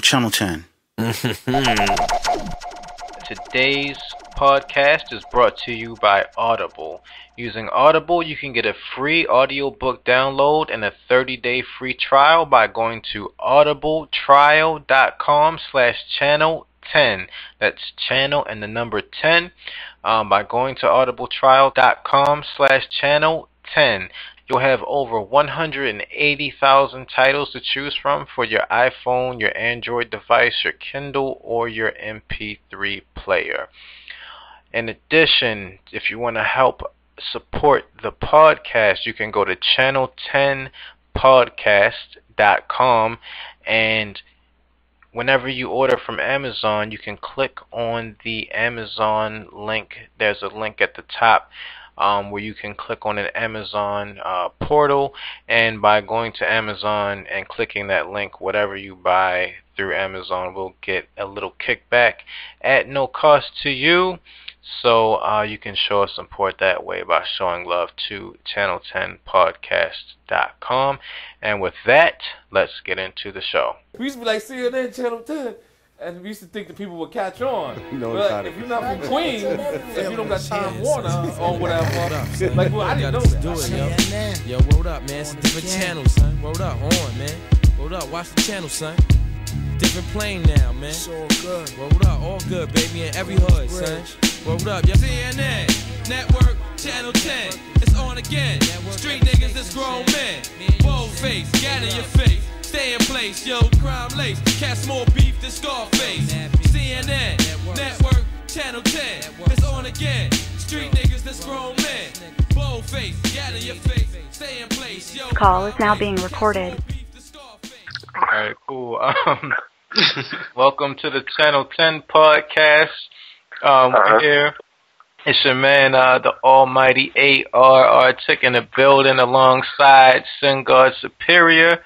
Channel 10. Today's podcast is brought to you by Audible. Using Audible, you can get a free audiobook download and a 30-day free trial by going to audibletrial.com/channel10. That's channel and the number 10. By going to audibletrial.com/channel10. You'll have over 180,000 titles to choose from for your iPhone, your Android device, your Kindle, or your MP3 player. In addition, if you want to help support the podcast, you can go to channel10podcast.com, and whenever you order from Amazon, you can click on the Amazon link. There's a link at the top where you can click on an Amazon portal, and by going to Amazon and clicking that link, whatever you buy through Amazon will get a little kickback at no cost to you. So you can show us support that way by showing love to channel10podcast.com. And with that, let's get into the show. We used to be like CNN Channel 10, and we used to think that people would catch on. You know, but if you're not from Queens, if you don't got Time Warner or whatever, like, well, I didn't know that. Do it, yo. Yo, word up, man. It's a different channel, son. Word up, on, man. Word up, watch the channel, son. Different plane now, man. It's all good. Word up, all good, baby, in every hood, son. Word up, yo. CNN Network, Channel 10. It's on again. Street niggas, it's grown men. Bold face, gather your face. Stay in place, yo, crime lace. Cast more beef than Scarface. CNN Network, Channel 10. It's on again. Street niggas, that's grown men. Bold face, gather your face. Stay in place, yo. Call is now being recorded. Alright, cool. Welcome to the Channel 10 podcast. We're here. It's your man, the almighty ARR Tick in the building alongside SynGuard Superior.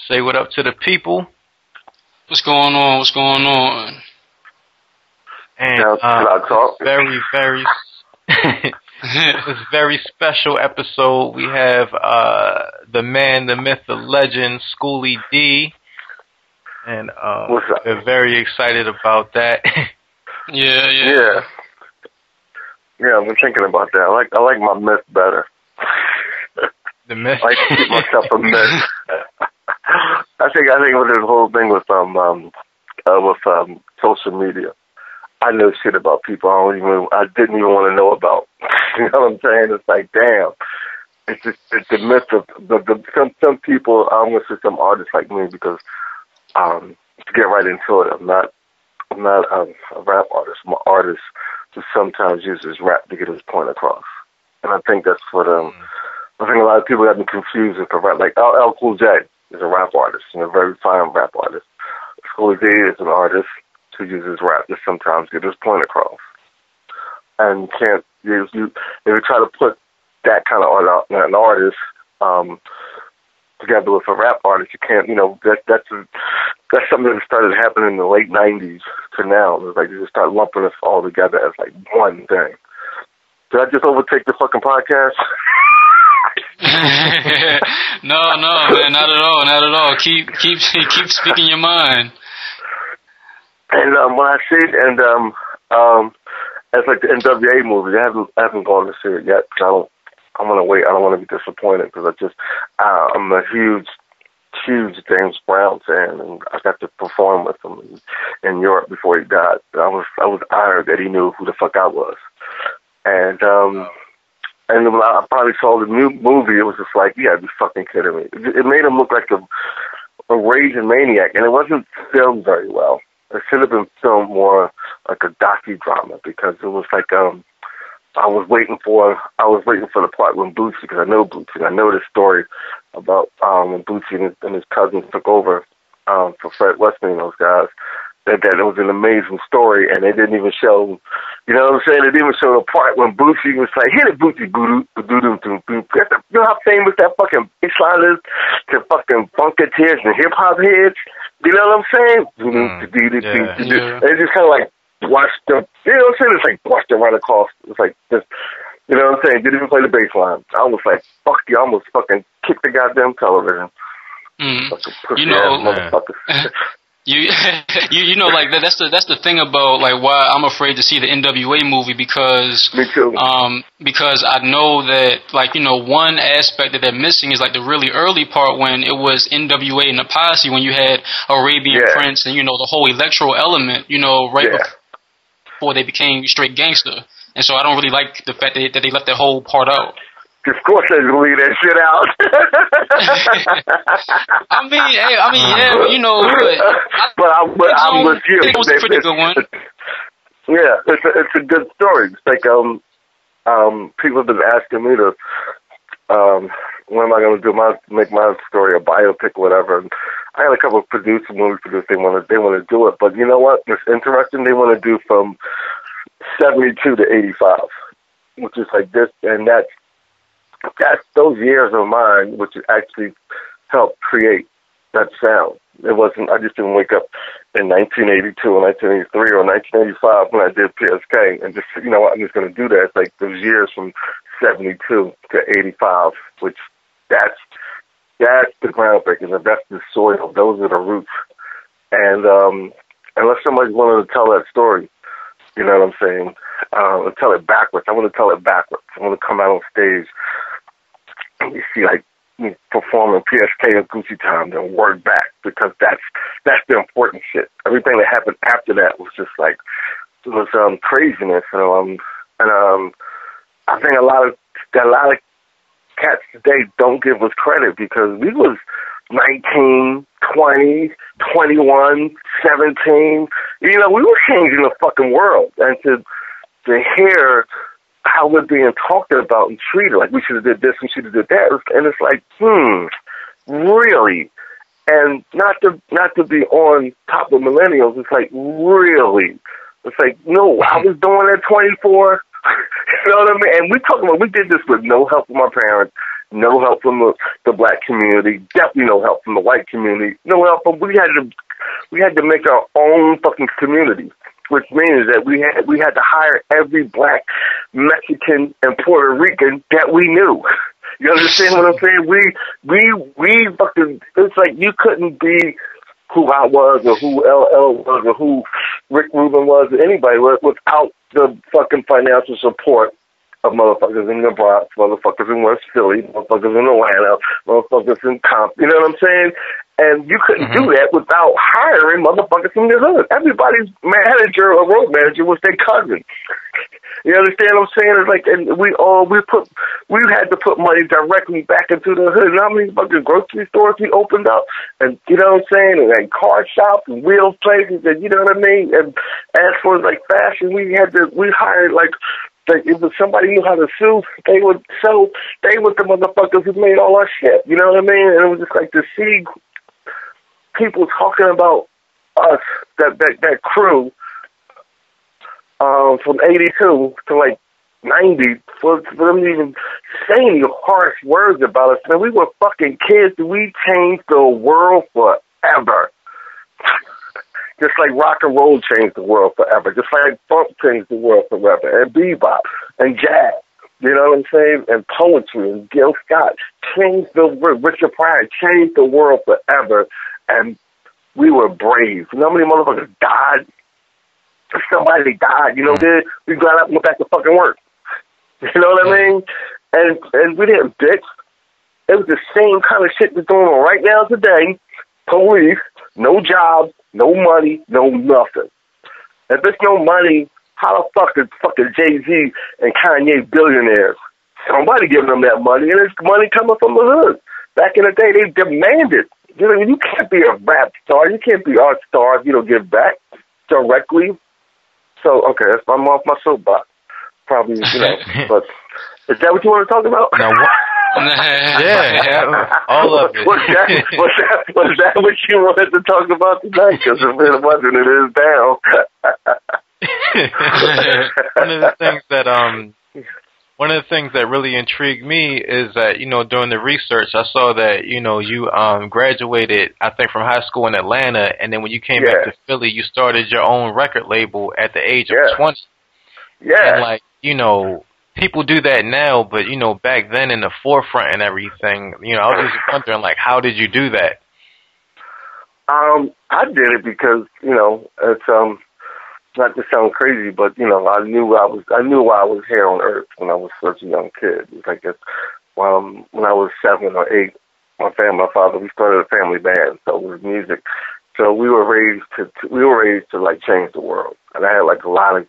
Say what up to the people. What's going on? What's going on? And very, very this very special episode. We have the man, the myth, the legend, Schoolie D. And we're very excited about that. Yeah, I've been thinking about that. I like my myth better. The myth. I like to keep myself a myth. I think with this whole thing with social media, I know shit about people I didn't even want to know about. You know what I'm saying? It's like, damn. It's just the myth of some people. I'm gonna say some artists like me, because to get right into it, I'm not a rap artist. I'm an artist who sometimes uses rap to get his point across, and I think that's what I think a lot of people have been confused with rap. Like LL Cool J is a rap artist, and a very fine rap artist. Schoolie D is an artist who uses rap to sometimes get his point across. And if you try to put that kind of art out, an artist together with a rap artist, you can't. You know, that's something that started happening in the late '90s to now. It's like you just start lumping us all together as like one thing. Did I just overtake the fucking podcast? No, man, not at all. Keep speaking your mind. And when I see it, and it's like the NWA movie. I haven't gone to see it yet, because I'm gonna wait. I don't want to be disappointed, because I'm a huge James Brown fan, and I got to perform with him in Europe before he died. I was honored that he knew who the fuck I was, and when I probably saw the new movie, it was just like, you gotta be fucking kidding me. It made him look like a raging maniac, and it wasn't filmed very well. It should have been filmed more like a docudrama, because it was like I was waiting for the part when Bootsy, because I know Bootsy. I know the story about when Bootsy and his cousins took over for Fred Westman and those guys. That it was an amazing story, and they didn't even show, you know what I'm saying? They didn't even show the part when Bootsy was like, hit it, Bootsy, boo-doo, boo-doo, boo-doo. You know how famous that fucking baseline is to fucking funketeers and hip-hop heads? You know what I'm saying? They just kind of like watched them, you know what I'm saying? It's like watched them right across. It's like just, you know what I'm saying? Didn't even play the bass line. I was like, fuck you, I almost fucking kicked the goddamn television. Fucking pussy You know, ass motherfuckers. You know, like that's the thing about like why I'm afraid to see the NWA movie, because Me too. because I know that, like, you know, one aspect that they're missing is like the really early part when it was NWA and the Posse, when you had Arabian Prince and, you know, the whole electro element, you know, right before they became straight gangster. And so I don't really like the fact that they left that whole part out. Of course they're gonna leave that shit out. I mean, yeah, you know, but I'm with you. It was a pretty good one. Yeah, it's a good story. It's like people have been asking me to when am I gonna make my story a biopic or whatever. And I had a couple of movie producers they want to do it, but you know what? It's interesting. They want to do from 72 to 85, which is like this, and that's those years of mine, which actually helped create that sound. It wasn't, I just didn't wake up in 1982 or 1983 or 1985 when I did PSK and just, you know what, I'm just going to do that. It's like those years from 72 to 85, which that's the groundbreaking. That's the soil. Those are the roots. And unless somebody's willing to tell that story, you know what I'm saying, tell it backwards. I want to tell it backwards. I want to come out on stage and you see, like, me performing PSK or Gucci Time, then work back, because that's the important shit. Everything that happened after that was just like, it was craziness. And I think a lot of cats today don't give us credit, because we was 19, 20, 21, 17. You know, we were changing the fucking world. And to hear how we're being talked about and treated, like we should have did this, we should have did that, and it's like, really? And not to be on top of millennials, it's like, really? It's like, no, I was doing that 24. You know what I mean? And we did this with no help from our parents, no help from the black community, definitely no help from the white community, no help from, we had to make our own fucking community, which means that we had to hire every black, Mexican, and Puerto Rican that we knew. You understand what I'm saying? We fucking, it's like you couldn't be who I was or who LL was or who Rick Rubin was or anybody without the fucking financial support of motherfuckers in the Bronx, motherfuckers in West Philly, motherfuckers in Atlanta, motherfuckers in Comp. You know what I'm saying? And you couldn't do that without hiring motherfuckers from the hood. Everybody's manager or road manager was their cousin. You understand what I'm saying? It's like, and we had to put money directly back into the hood. And how many fucking grocery stores we opened up? And you know what I'm saying? And car shops and wheel places, and you know what I mean? And as for like fashion, we hired like if somebody knew how to sew, they were the motherfuckers who made all our shit. You know what I mean? And it was just like to see people talking about us, that crew, from 82 to like 90, for them to even say any harsh words about us. Man, we were fucking kids. We changed the world forever. Just like rock and roll changed the world forever. Just like funk changed the world forever. And bebop and jazz. You know what I'm saying? And poetry and Gil Scott changed the world. Richard Pryor changed the world forever. And we were brave. You know how many motherfuckers died? Somebody died. You know, we got up and went back to fucking work. You know what I mean? And we didn't bitch. It was the same kind of shit that's going on right now today. Police, no jobs, no money, no nothing. If there's no money, how the fuck is fucking Jay-Z and Kanye billionaires? Somebody giving them that money, and it's money coming from the hood. Back in the day, they demanded. You know, you can't be a rap star. You can't be our star if you don't give back directly. So, okay, I'm off my soapbox. Probably, you know. But is that what you want to talk about? No, yeah, all of it. Was that what you wanted to talk about tonight? Because if it wasn't, it is down. One of the things that really intrigued me is that, you know, during the research, I saw that, you know, you graduated, I think, from high school in Atlanta, and then when you came back to Philly, you started your own record label at the age of 20. Yeah. And, like, you know, people do that now, but, you know, back then in the forefront and everything, you know, I was just wondering, like, how did you do that? I did it because, you know, it's not to sound crazy, but you know, I knew why I was here on Earth when I was such a young kid. It was like this, when I was 7 or 8, my father, we started a family band, so it was music. So we were raised to like change the world, and I had like a lot of.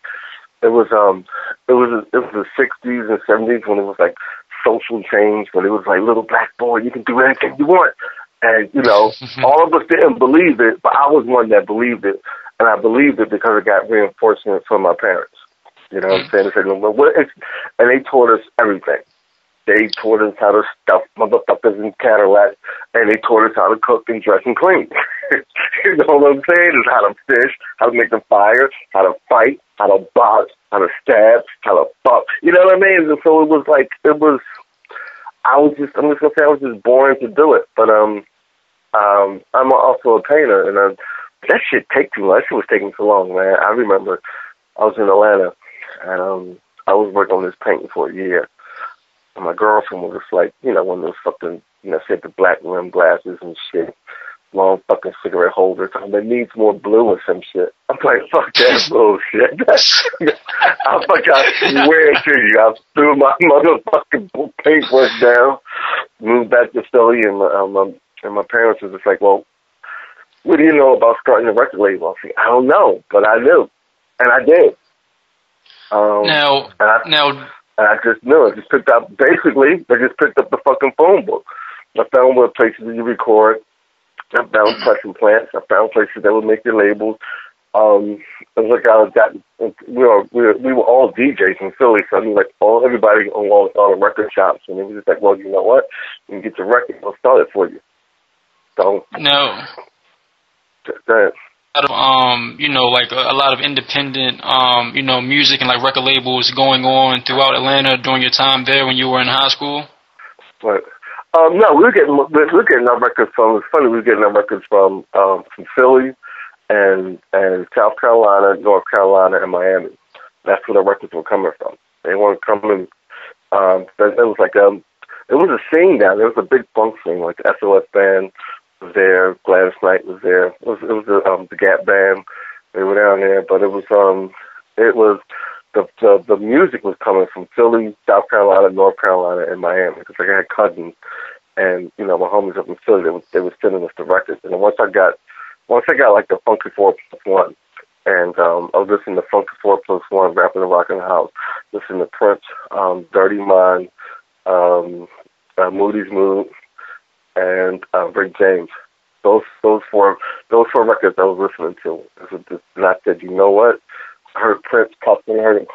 It was the 60s and 70s when it was like social change, when it was like, little black boy, you can do anything you want. And, you know, all of us didn't believe it, but I was one that believed it. And I believed it because it got reinforcement from my parents. You know what I'm saying? They said, well, and they taught us everything. They taught us how to stuff motherfuckers in Cadillacs, and they taught us how to cook and dress and clean. You know what I'm saying? Is how to fish, how to make a fire, how to fight, how to box, how to stab, how to fuck. You know what I mean? And so it was like, I'm just gonna say I was just born to do it. But I'm also a painter, and that shit take too long. That shit was taking too long, man. I remember I was in Atlanta, and I was working on this painting for a year. And my girlfriend was just like, you know, one of those fucking, you know, she had the black rim glasses and shit, long fucking cigarette holders. It needs more blue or some shit. I'm like, fuck that bullshit. I swear to you, I threw my motherfucking paintbrush down, moved back to Philly, and my parents was just like, well, what do you know about starting a record label? I was like, I don't know, but I knew, and I did. And I just knew. I just picked up the fucking phone book. I found what places you record. I found pressing plants. I found places that would make your labels. It was like we were all DJs in Philly, so I knew like everybody on all the record shops, and it was just like, well, you know what? You can get your record, we'll start it for you. So no. You know, like a lot of independent, you know, music and like record labels going on throughout Atlanta during your time there when you were in high school. Right. No, we were getting our records from. It's funny, we were getting our records from Philly and South Carolina, North Carolina, and Miami. That's where the records were coming from. They weren't coming. It was like it was a scene down there. It was a big funk scene. Like the SOS band was there, Gladys Knight was there. It was the Gap band. They were down there, but it was the music was coming from Philly, South Carolina, North Carolina, and Miami. Because like I had cousins, and you know my homies up in Philly, they were sending us the records. And then once I got like the Funky 4+1, and I was listening to Funky 4+1, Rapping and Rockin' the House, listening to Prince, Dirty Mind, Moody's Mood, and Rick James. Those four records I was listening to. And I said, you know what? I heard Prince talking, I heard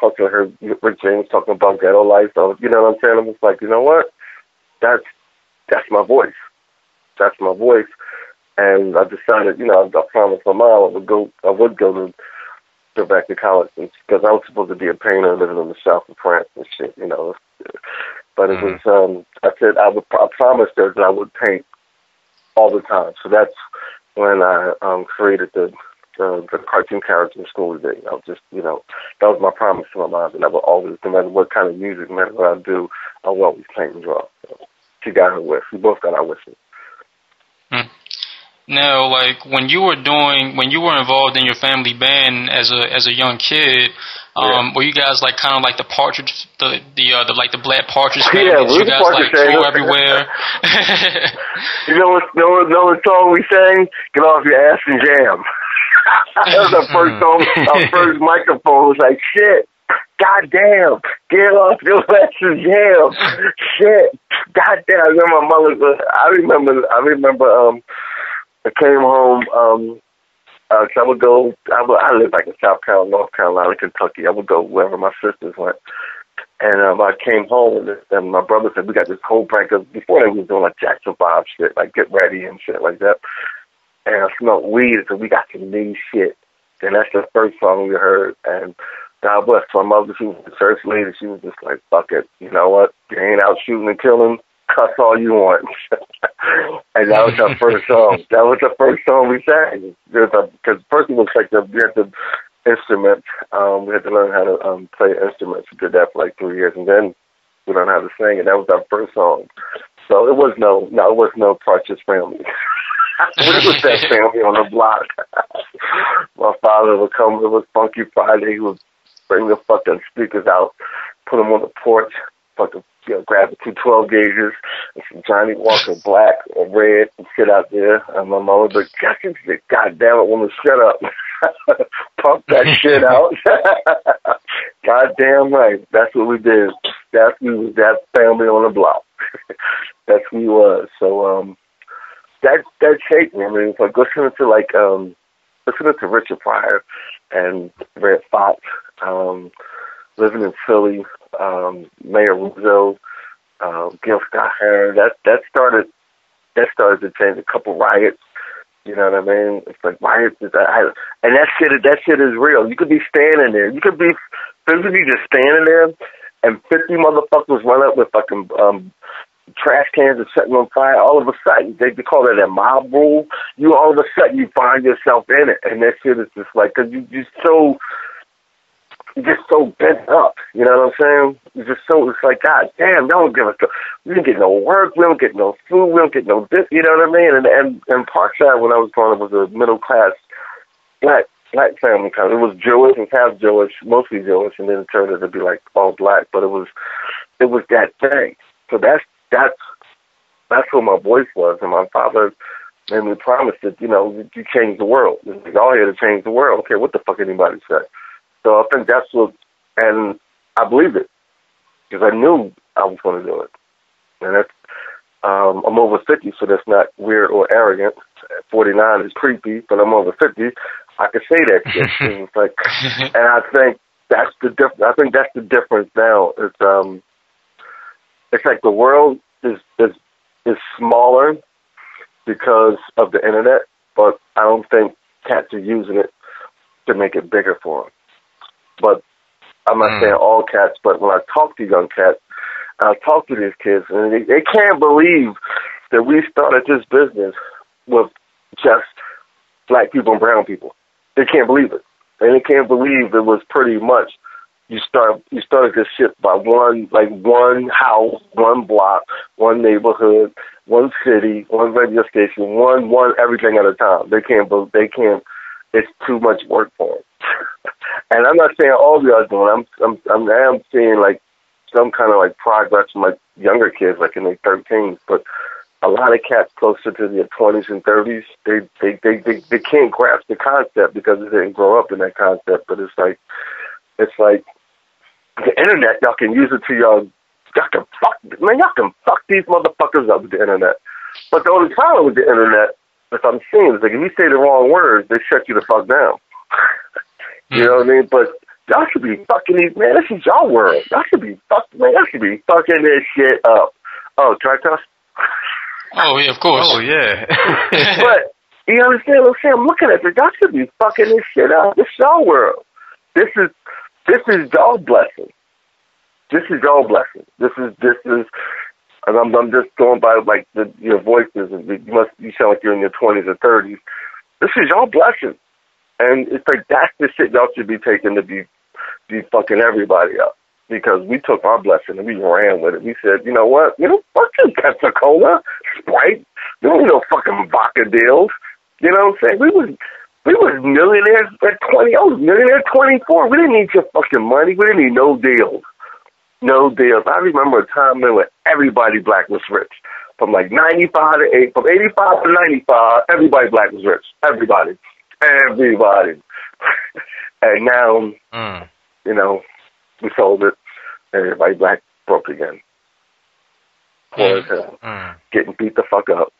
Rick James talking about ghetto life. So, you know what I'm saying? I was like, you know what? That's my voice. That's my voice. And I decided, you know, I promised my mom I would go back to college because I was supposed to be a painter living in the south of France and shit, you know. But it was, I said I promised her that I would paint all the time. So that's when I created the cartoon character in school today. I was just, you know, that was my promise to my mom, and I would always, no matter what kind of music, no matter what I do, I will always paint and draw. So she got her wish. We both got our wishes. Now, like when you were involved in your family band as a young kid, were you guys like kind of like the Partridge, the Black Partridge family? Yeah, we you guys like go everywhere. You know what song we sang? Get off your ass and jam. That was our first song. Our first microphone was like, shit. Goddamn, get off your ass and jam. Shit. Goddamn. I remember I came home, so I would go, I lived like in South Carolina, North Carolina, Kentucky. I would go wherever my sisters went. And I came home, and my brother said, we got this whole prank of, before they was doing like Jackson 5 shit, like Get Ready and shit like that. And I smelled weed, so we got some new shit. And that's the first song we heard. And God bless my mother, she was the church lady. She was just like, fuck it, you know what? You ain't out shooting and killing. Cuss all you want. And that was our first song. That was the first song we sang. Because first it was like we had the instruments. We had to learn how to play instruments. We did that for like 3 years, and then we learned how to sing. And that was our first song. So it was no Partridge Family. We was that family on the block. My father would come, it was Funky Friday, he would bring the fucking speakers out, put them on the porch, fucking, grab the 2 12 gauges, and some Johnny Walker black or red and sit out there. And my mom would be like, God damn it, woman, shut up. Pump that shit out. God damn right. That's what we did. We was that family on the block. That's who we was. So that shaped me. I mean, it's like listening to Richard Pryor and Red Fox, living in Philly, Mayor Rizzo, Gil Scott-Heron. That started to change. A couple riots. You know what I mean? It's like riots, and that shit is real. You could be standing there. You could be physically just standing there, and 50 motherfuckers run up with fucking trash cans and setting on fire. All of a sudden, they call that a mob rule. You all of a sudden you find yourself in it, and that shit is just like, because you're just so bent up, you know what I'm saying? It's like, God damn, don't give us, we don't get no work, we don't get no food, we don't get no this, you know what I mean? And Parkside, when I was growing up, was a middle class black family kind of. It was Jewish and half Jewish, mostly Jewish, and then it turned out to be like all black, but it was that thing. So that's what my voice was, and my father made me promise that, you change the world. Y'all here to change the world. Okay, what the fuck anybody say? So I think that's what, and I believed it, because I knew I was going to do it. And that's, I'm over 50, so that's not weird or arrogant. 49 is creepy, but I'm over 50. I can say that shit. It's like, and I think that's the difference. I think that's the difference now. It's like the world is smaller because of the internet, but I don't think cats are using it to make it bigger for them. But I'm not saying all cats, but when I talk to young cats, I talk to these kids, and they can't believe that we started this business with just black people and brown people. They can't believe it. And they can't believe it was pretty much you started this shit by one house, one block, one neighborhood, one city, one radio station, one everything at a time. They can't. It's too much work for them. And I'm not saying all of y'all are doing. I am seeing like some kind of like progress from like younger kids, like in their 13s. But a lot of cats closer to their 20s and 30s, they can't grasp the concept because they didn't grow up in that concept. But it's like the internet. Y'all can use it to y'all can fuck these motherfuckers up with the internet. But the only problem with the internet, if I'm seeing, is like if you say the wrong words, they shut you the fuck down. You know what I mean? But y'all should be fucking these, man. This is y'all world. Y'all should be fucking this shit up. Oh, can I cuss? Oh, yeah, of course. Oh, yeah. But, you understand what I'm saying? I'm looking at this. Y'all should be fucking this shit up. This is y'all world. This is y'all blessing. This is y'all blessing. This is, and I'm just going by, like, your voices. You sound like you're in your 20s or 30s. This is y'all blessing. And it's like, that's the shit y'all should be taking to be fucking everybody up. Because we took our blessing and we ran with it. We said, you know what? Fuck you, Pepsi-Cola, Sprite. We don't need no fucking vodka deals. You know what I'm saying? We was millionaires at 20. I was millionaire at 24. We didn't need your fucking money. We didn't need no deals. No deals. I remember a time when everybody black was rich. From like 95 to 8, from 85 to 95, everybody black was rich. Everybody. And now, we sold it, and everybody black broke again. Poor as hell. Getting beat the fuck up,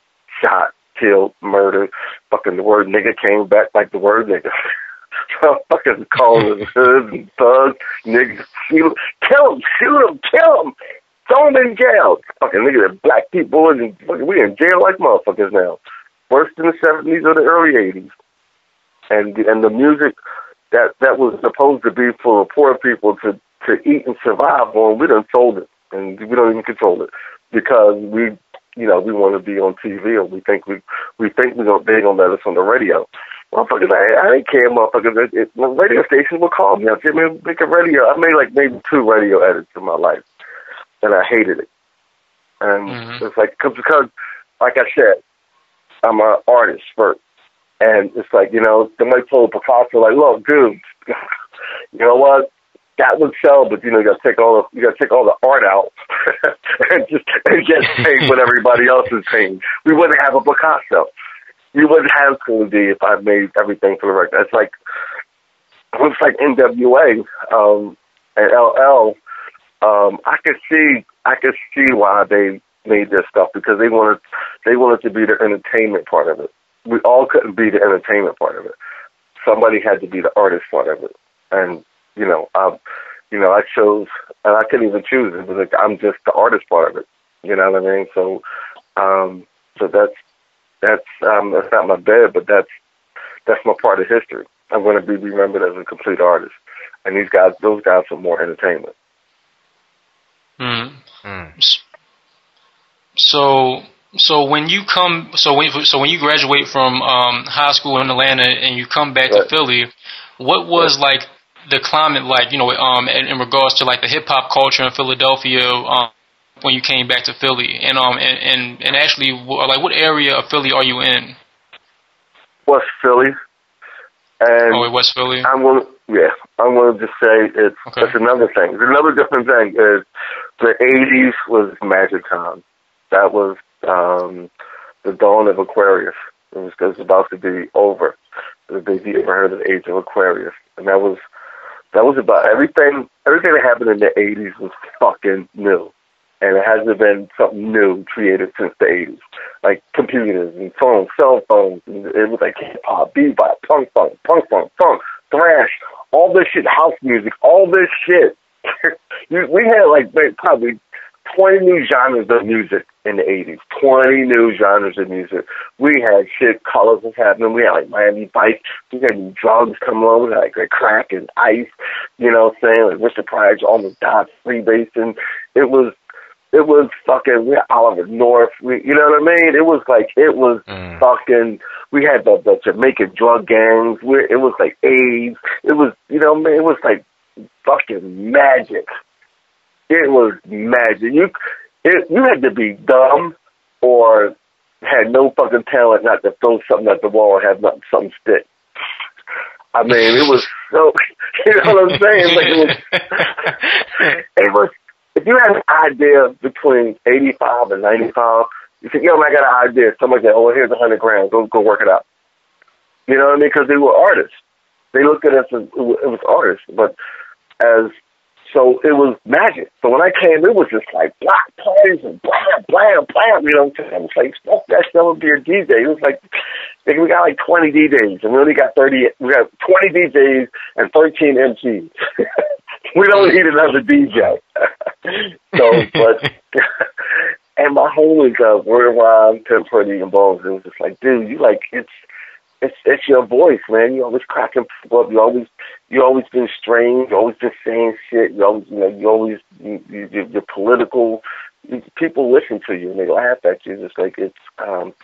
shot, killed, murdered. Fucking the word nigga came back like the word nigga. Fucking calling hoods and thugs, niggas, kill him, shoot him, kill him, throw him in jail. Fucking niggas, black people, and we in jail like motherfuckers now. Worse than the 70s or the early 80s. And the music that was supposed to be for poor people to eat and survive on, we done sold it, and we don't even control it because we want to be on TV, or we think they gonna let us on the radio. Motherfuckers, I didn't care, motherfuckers. The radio stations will call me. I said, man, make a radio. I made like maybe 2 radio edits in my life, and I hated it. And it's like because, like I said, I'm an artist first. And it's like, you know, they might pull Picasso like, look, dude, you know what? That would sell, but you know, you gotta take all the art out and get paid what everybody else is paying. We wouldn't have a Picasso. You wouldn't have Cool D if I made everything for the record. It's like NWA and LL. I could see why they made this stuff, because they wanted to be the entertainment part of it. We all couldn't be the entertainment part of it. Somebody had to be the artist part of it, and I chose, and I couldn't even choose it. It was like, I'm just the artist part of it. You know what I mean? So, that's not my bed, but that's my part of history. I'm going to be remembered as a complete artist, and those guys are more entertainment. So when you graduate from high school in Atlanta and you come back to Philly, what was like the climate like, you know, in regards to like the hip hop culture in Philadelphia when you came back to Philly, and actually like what area of Philly are you in? West Philly. And West Philly. I'm going to just say it's another thing. Another different thing is the 80s was magic time. That was the dawn of Aquarius. It was about to be over. If you ever heard of the age of Aquarius, and that was about everything. Everything that happened in the 80s was fucking new, and it hasn't been something new created since the 80s. Like computers and phones, cell phones. And it was like hip hop, bebop, punk, thrash, all this shit, house music, all this shit. We had like probably 20 new genres of music in the 80s. 20 new genres of music. We had shit, colors was happening. We had like Miami Vice. We had new drugs coming on. We had like crack and ice. You know what I'm saying? Like Richard Pryor almost died freebasing. It was fucking, we had Oliver North. You know what I mean? It was fucking, we had the Jamaican drug gangs. It was like AIDS. It was, you know, man, it was like fucking magic. It was magic. You had to be dumb or had no fucking talent not to throw something at the wall and have something stick. I mean, it was so, you know what I'm saying? Like it was, if you had an idea between 85 and 95, you think, yo, man, I got an idea. Somebody said, oh, here's $100,000. Go work it out. You know what I mean? Because they were artists. They looked at us as it was artists, so it was magic. So when I came, it was just like block parties and blam, blam, blam. You know what I'm saying? I was like, fuck that, that would be a DJ. It was like, we got like 20 DJs, and we only got 30. We got 20 DJs and 13 MCs. We don't need another DJ. And my homies, Worldwide, Pimp Pretty, and Bones, it was just like, dude, you like, it's your voice, man. You always cracking people up. You always been strange. You always been saying shit. You're political. People listen to you and they laugh at you. It's like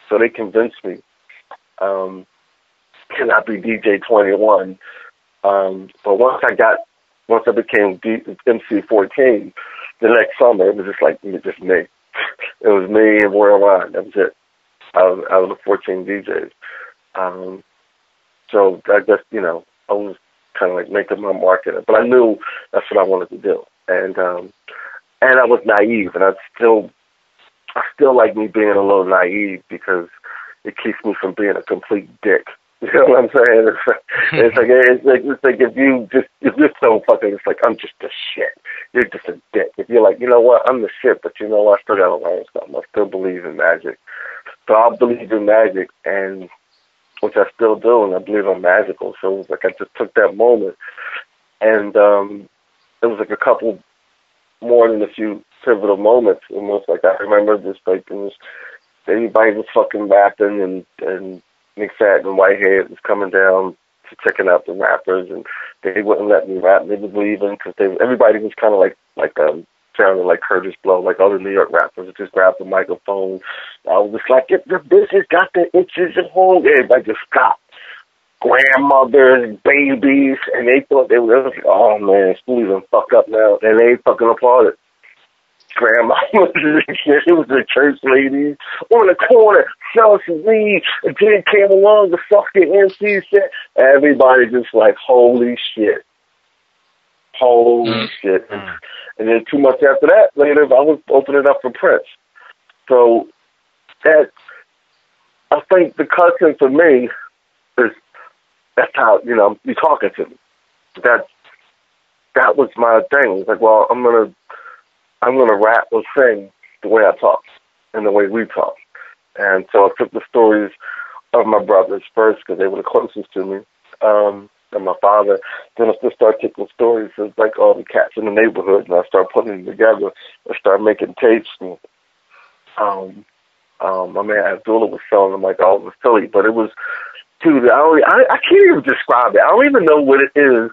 so they convinced me. Can I be DJ 21? But once I became MC 14, the next summer it was just me. It was me and Worldwide. That was it. Out of the 14 DJs. So I just, I was kind of like making my mark in it, but I knew that's what I wanted to do. And I was naive, and I still like me being a little naive because it keeps me from being a complete dick. You know what I'm saying? It's like if you're so fucking, it's like, I'm just a shit. You're just a dick. If you're like, you know what, I'm the shit, but you know what, I still gotta learn something. I still believe in magic. So I believe in magic, and which I still do, and I believe I'm magical. So it was like I just took that moment, and it was like a couple more than a few pivotal moments. Almost like I remember just like everybody was fucking rapping, and McFadden and Whitehead was coming down to checking out the rappers, and they wouldn't let me rap. They was leaving because everybody was kind of like sounded like Curtis Blow, like other New York rappers that just grabbed the microphone. I was just like, if the bitches got the itches at home, everybody just stopped. Grandmothers, babies, and they thought they were like, oh man, school even fuck up now, and they fucking applauded. grandma. It was the church ladies on the corner selling some weed. And then came along the fucking MC set. Everybody just like, holy shit. Holy shit. And then 2 months after that, later, I was opening up for Prince. So that, I think the cousin for me is, that's how, you know, you're talking to me. That was my thing. It's like, well, I'm gonna rap or sing the way I talk and the way we talk. And so I took the stories of my brothers first because they were the closest to me, and my father. Then I just started taking stories of like all the cats in the neighborhood, and I started putting them together. I started making tapes. And, my man Abdullah was selling them like all over Philly, but it was, dude, I can't even describe it. I don't even know what it is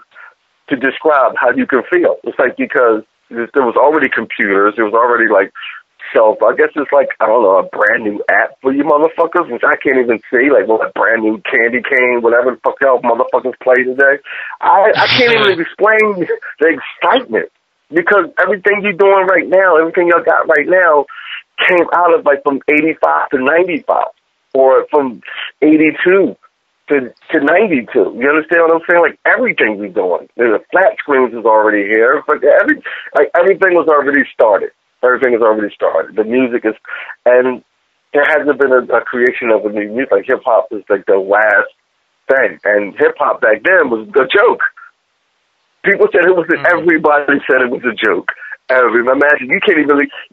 to describe how you can feel. It's like, because there was already computers, there was already like I guess it's like, I don't know, a brand new app for you motherfuckers, which I can't even see, like what, a brand new candy cane, whatever the fuck y'all motherfuckers play today. I can't even explain the excitement, because everything you're doing right now, everything y'all got right now came out of like from 85 to 95, or from 82 to 92. You understand what I'm saying? Like everything we're doing. The flat screens is already here, but everything was already started. Everything is already started. The music is, and there hasn't been a creation of a new music. Like hip hop is like the last thing, and hip hop back then was a joke. People said it was. Everybody said it was a joke. Imagine you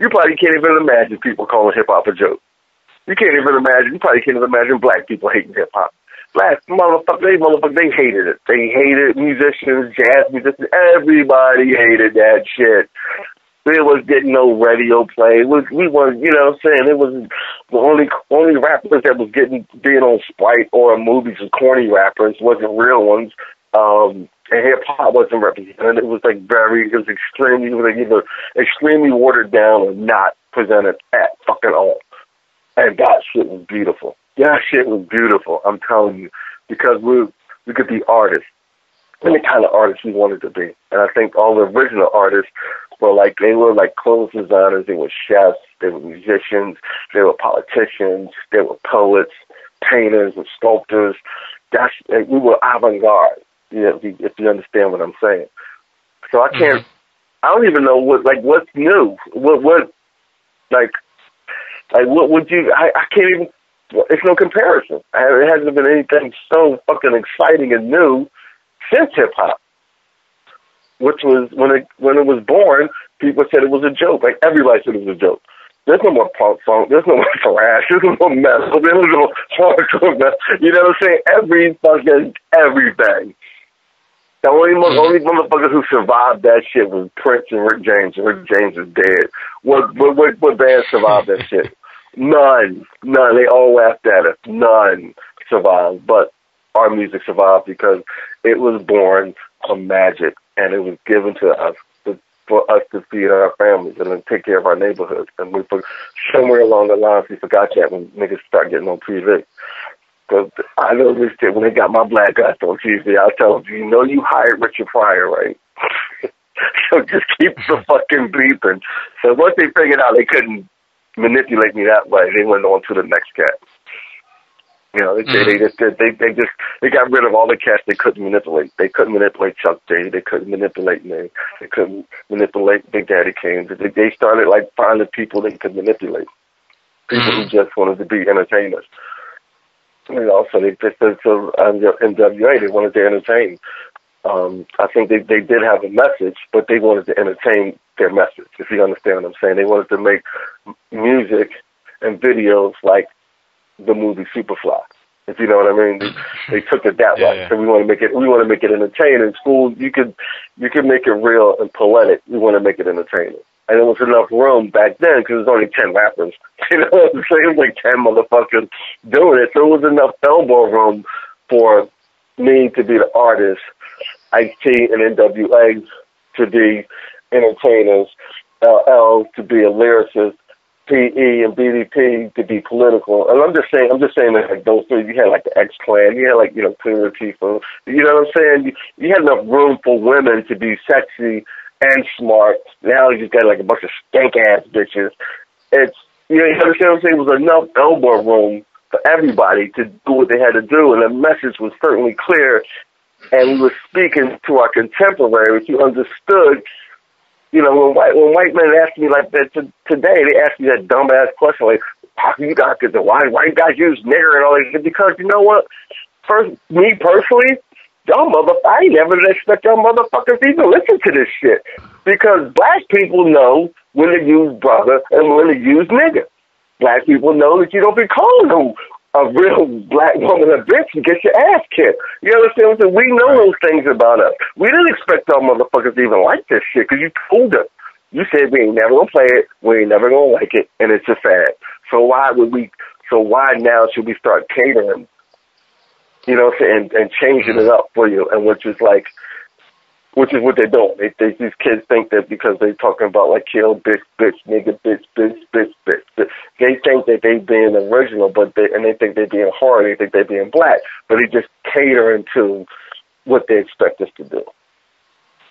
probably can't even imagine people calling hip hop a joke. You can't even imagine. You probably can't even imagine black people hating hip hop. Black motherfuckers, they hated it. They hated musicians, jazz musicians. Everybody hated that shit. There was getting no radio play. We weren't, you know what I'm saying? It was the only rappers that was being on Sprite or movies was corny rappers, wasn't real ones. And hip hop wasn't represented. It was like extremely watered down or not presented at fucking all. And that shit was beautiful. That shit was beautiful, I'm telling you, because we could be artists, and the kind of artists we wanted to be. And I think all the original artists were like clothes designers, they were chefs, they were musicians, they were politicians, they were poets, painters, and sculptors. We were avant-garde, you know, if you understand what I'm saying. So I don't even know what's new. What would you, I can't even, it's no comparison. It hasn't been anything so fucking exciting and new since hip hop, which was when it was born. People said it was a joke. Like everybody said it was a joke. There's no more punk song. There's no more thrash. There's no more metal. There's no hardcore metal. You know what I'm saying? Everything. The only motherfuckers who survived that shit was Prince and Rick James. And Rick James is dead. What band survived that shit? None. They all laughed at it. None survived. But our music survived because it was born from magic, and it was given to us for us to feed our families and then take care of our neighborhoods. And somewhere along the lines, we forgot that when niggas start getting on TV. Because I know this shit, when they got my black guys on TV, I'll tell them, you know you hired Richard Pryor, right? So just keep the fucking beeping. So once they figured out they couldn't manipulate me that way, they went on to the next cat. You know, they got rid of all the cats they couldn't manipulate. They couldn't manipulate Chuck D. They couldn't manipulate me. They couldn't manipulate Big Daddy Kane. They started like finding people they could manipulate. People who just wanted to be entertainers. You know, so they just said to NWA, they wanted to entertain. I think they did have a message, but they wanted to entertain their message, if you understand what I'm saying. They wanted to make music and videos like the movie Superfly, if you know what I mean. They took it that way. So we want to make it entertaining. In school, you could make it real and poetic. We want to make it entertaining. And there was enough room back then because there was only 10 rappers. You know what I'm saying? It was like 10 motherfuckers doing it. So it was enough elbow room for me to be the artist, Ice-T and NWA to be entertainers, LL to be a lyricist, PE and BDP to be political. And I'm just saying that like those three, you had like the X-Clan, you had like, you know, Queen Latifah, you know what I'm saying? You had enough room for women to be sexy and smart. Now you just got like a bunch of stank-ass bitches. It's, you understand what I'm saying? It was enough elbow room for everybody to do what they had to do, and the message was certainly clear, and we were speaking to our contemporaries who understood. When white men ask me like that today, they ask me that dumb-ass question, like, how can you guys get the why you guys use nigger and all that? Because you know what? Me personally, y'all I never expect y'all motherfuckers to even listen to this shit. Because black people know when to use brother and when to use nigger. Black people know that you don't be calling them a real black woman a bitch and get your ass kicked. You understand what I'm saying? We know those things about us. We didn't expect y'all motherfuckers to even like this shit because you told us. You said we ain't never gonna play it, we ain't never gonna like it, and it's a fad. So why now should we start catering, and changing it up for you, and which is what they're doing. These kids think that because they're talking about like kill, bitch, nigga, bitch, they think that they being original, and they think they're being hard, they think they're being black, but they just catering to what they expect us to do.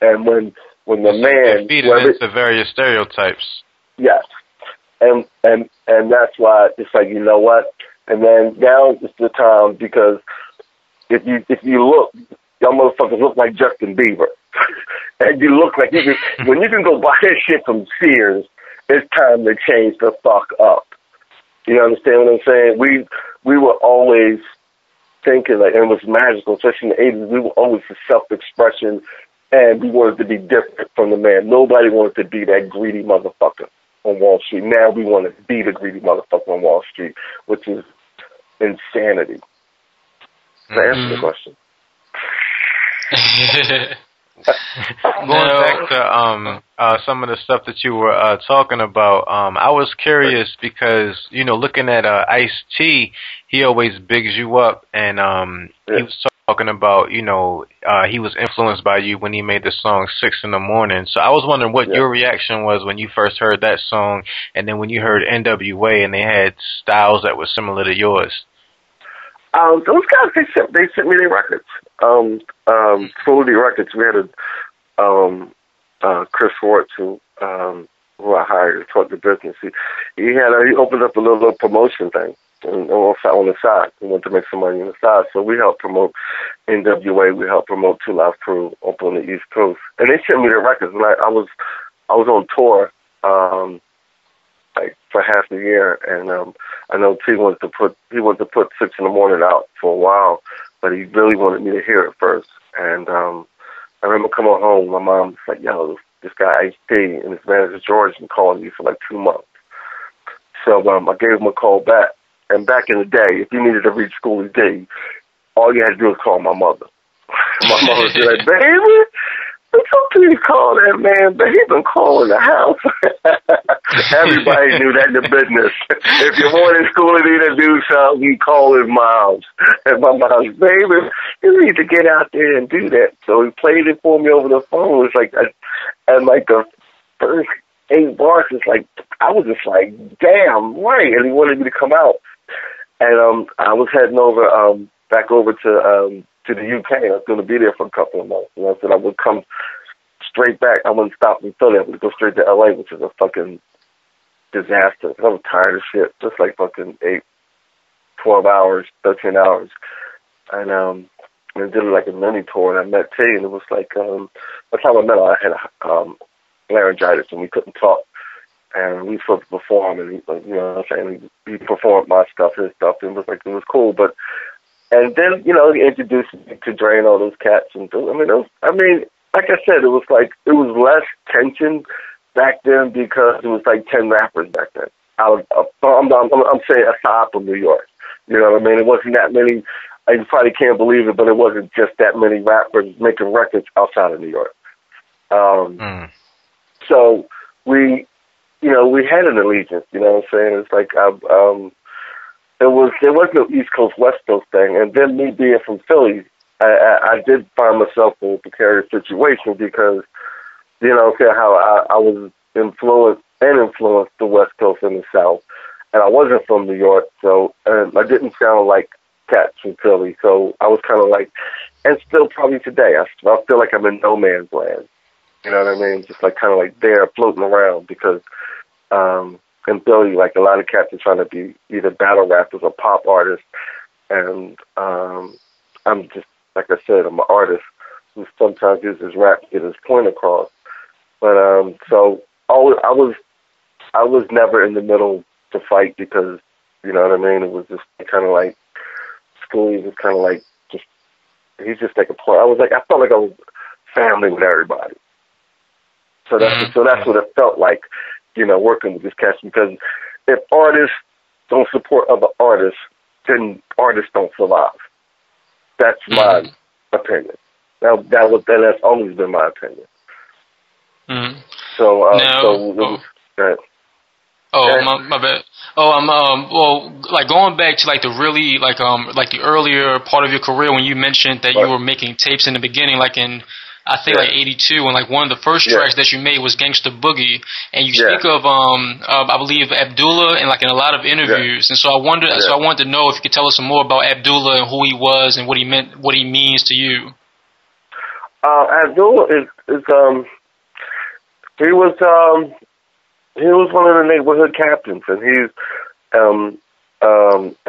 And when the man feed it into various stereotypes. Yes. And that's why it's like, you know what? And then now is the time, because if you look, y'all motherfuckers look like Justin Bieber. And you look like when you can go buy that shit from Sears, it's time to change the fuck up. You understand what I'm saying? We were always thinking like, and it was magical, especially in the 80s, we were always for self-expression, and we wanted to be different from the man. Nobody wanted to be that greedy motherfucker on Wall Street. Now we want to be the greedy motherfucker on Wall Street, which is insanity. To answer the question. Going back to some of the stuff that you were talking about, I was curious because, looking at Ice-T, he always bigs you up, and he was talking about, he was influenced by you when he made the song 6 in the Morning. So I was wondering what your reaction was when you first heard that song, and then when you heard NWA and they had styles that were similar to yours. Those guys, they sent me their records. Fruity Records. We had Chris Schwartz, who I hired to talk the business. He opened up a little promotion thing on the side. He wanted to make some money on the side, so we helped promote NWA. We helped promote Two Live Crew up on the East Coast, and they sent me their records. And I was on tour for half the year, and I know T wanted to put 6 in the Morning out for a while, but he really wanted me to hear it first. And I remember coming home, my mom was like, "Yo, this guy Ice-T and his manager George been calling me for like 2 months." So I gave him a call back. And back in the day, if you needed to reach Schoolie D, all you had to do was call my mother. My mother would be like, "Baby, please call that man, but he been calling the house." Everybody knew that in the business. If you wanted Schoolie D to do something, he called his mom. And my mom's, "Baby, you need to get out there and do that." So he played it for me over the phone. It was like, and like the first 8 bars, it's like, I was just like, damn right. And he wanted me to come out. And I was heading over, back over to the UK. I was going to be there for a couple of months. I said I would come straight back. I wouldn't stop in Philly. I would go straight to LA, which is a fucking disaster. I was tired of shit. Just like fucking 12 hours, 13 hours. And I did like a mini tour, and I met T, and it was like, by the time I met her, I had laryngitis, and we couldn't talk. And we were supposed to perform, and he performed my stuff, his stuff, and it was cool. But and then he introduced me to Dre and all those cats, and like I said, it was less tension back then because it was like 10 rappers back then. I'm saying aside from New York, you know what I mean? It wasn't that many. You probably can't believe it, but it wasn't just that many rappers making records outside of New York. So we had an allegiance, you know what I'm saying? It's like, there was no East Coast, West Coast thing. And then me being from Philly, I did find myself in a precarious situation because, how I was influenced the West Coast and the South. And I wasn't from New York, so I didn't sound like cats from Philly. So I was kind of like, and still probably today, I feel like I'm in no man's land. You know what I mean? Just like kind of like there floating around because in Philly, like a lot of cats are trying to be either battle rappers or pop artists, and I'm just like I said, I'm an artist who sometimes uses rap to get his point across. But so I was never in the middle to fight because you know what I mean. It was just kind of like Schoolie was kind of like just he's just like a point. I felt like I was family with everybody. So that's what it felt like, you know, working with this cast. Because if artists don't support other artists, then artists don't survive. That's my opinion. That's always been my opinion. Mm-hmm. So, my bad. Well, like going back to like the really like the earlier part of your career when you mentioned that you were making tapes in the beginning, like in I think like '82, and like one of the first tracks that you made was Gangsta Boogie, and you speak of I believe Abdullah and like in a lot of interviews, and so I wanted to know if you could tell us some more about Abdullah and who he was and what he means to you. Abdullah is he was one of the neighborhood captains, and he's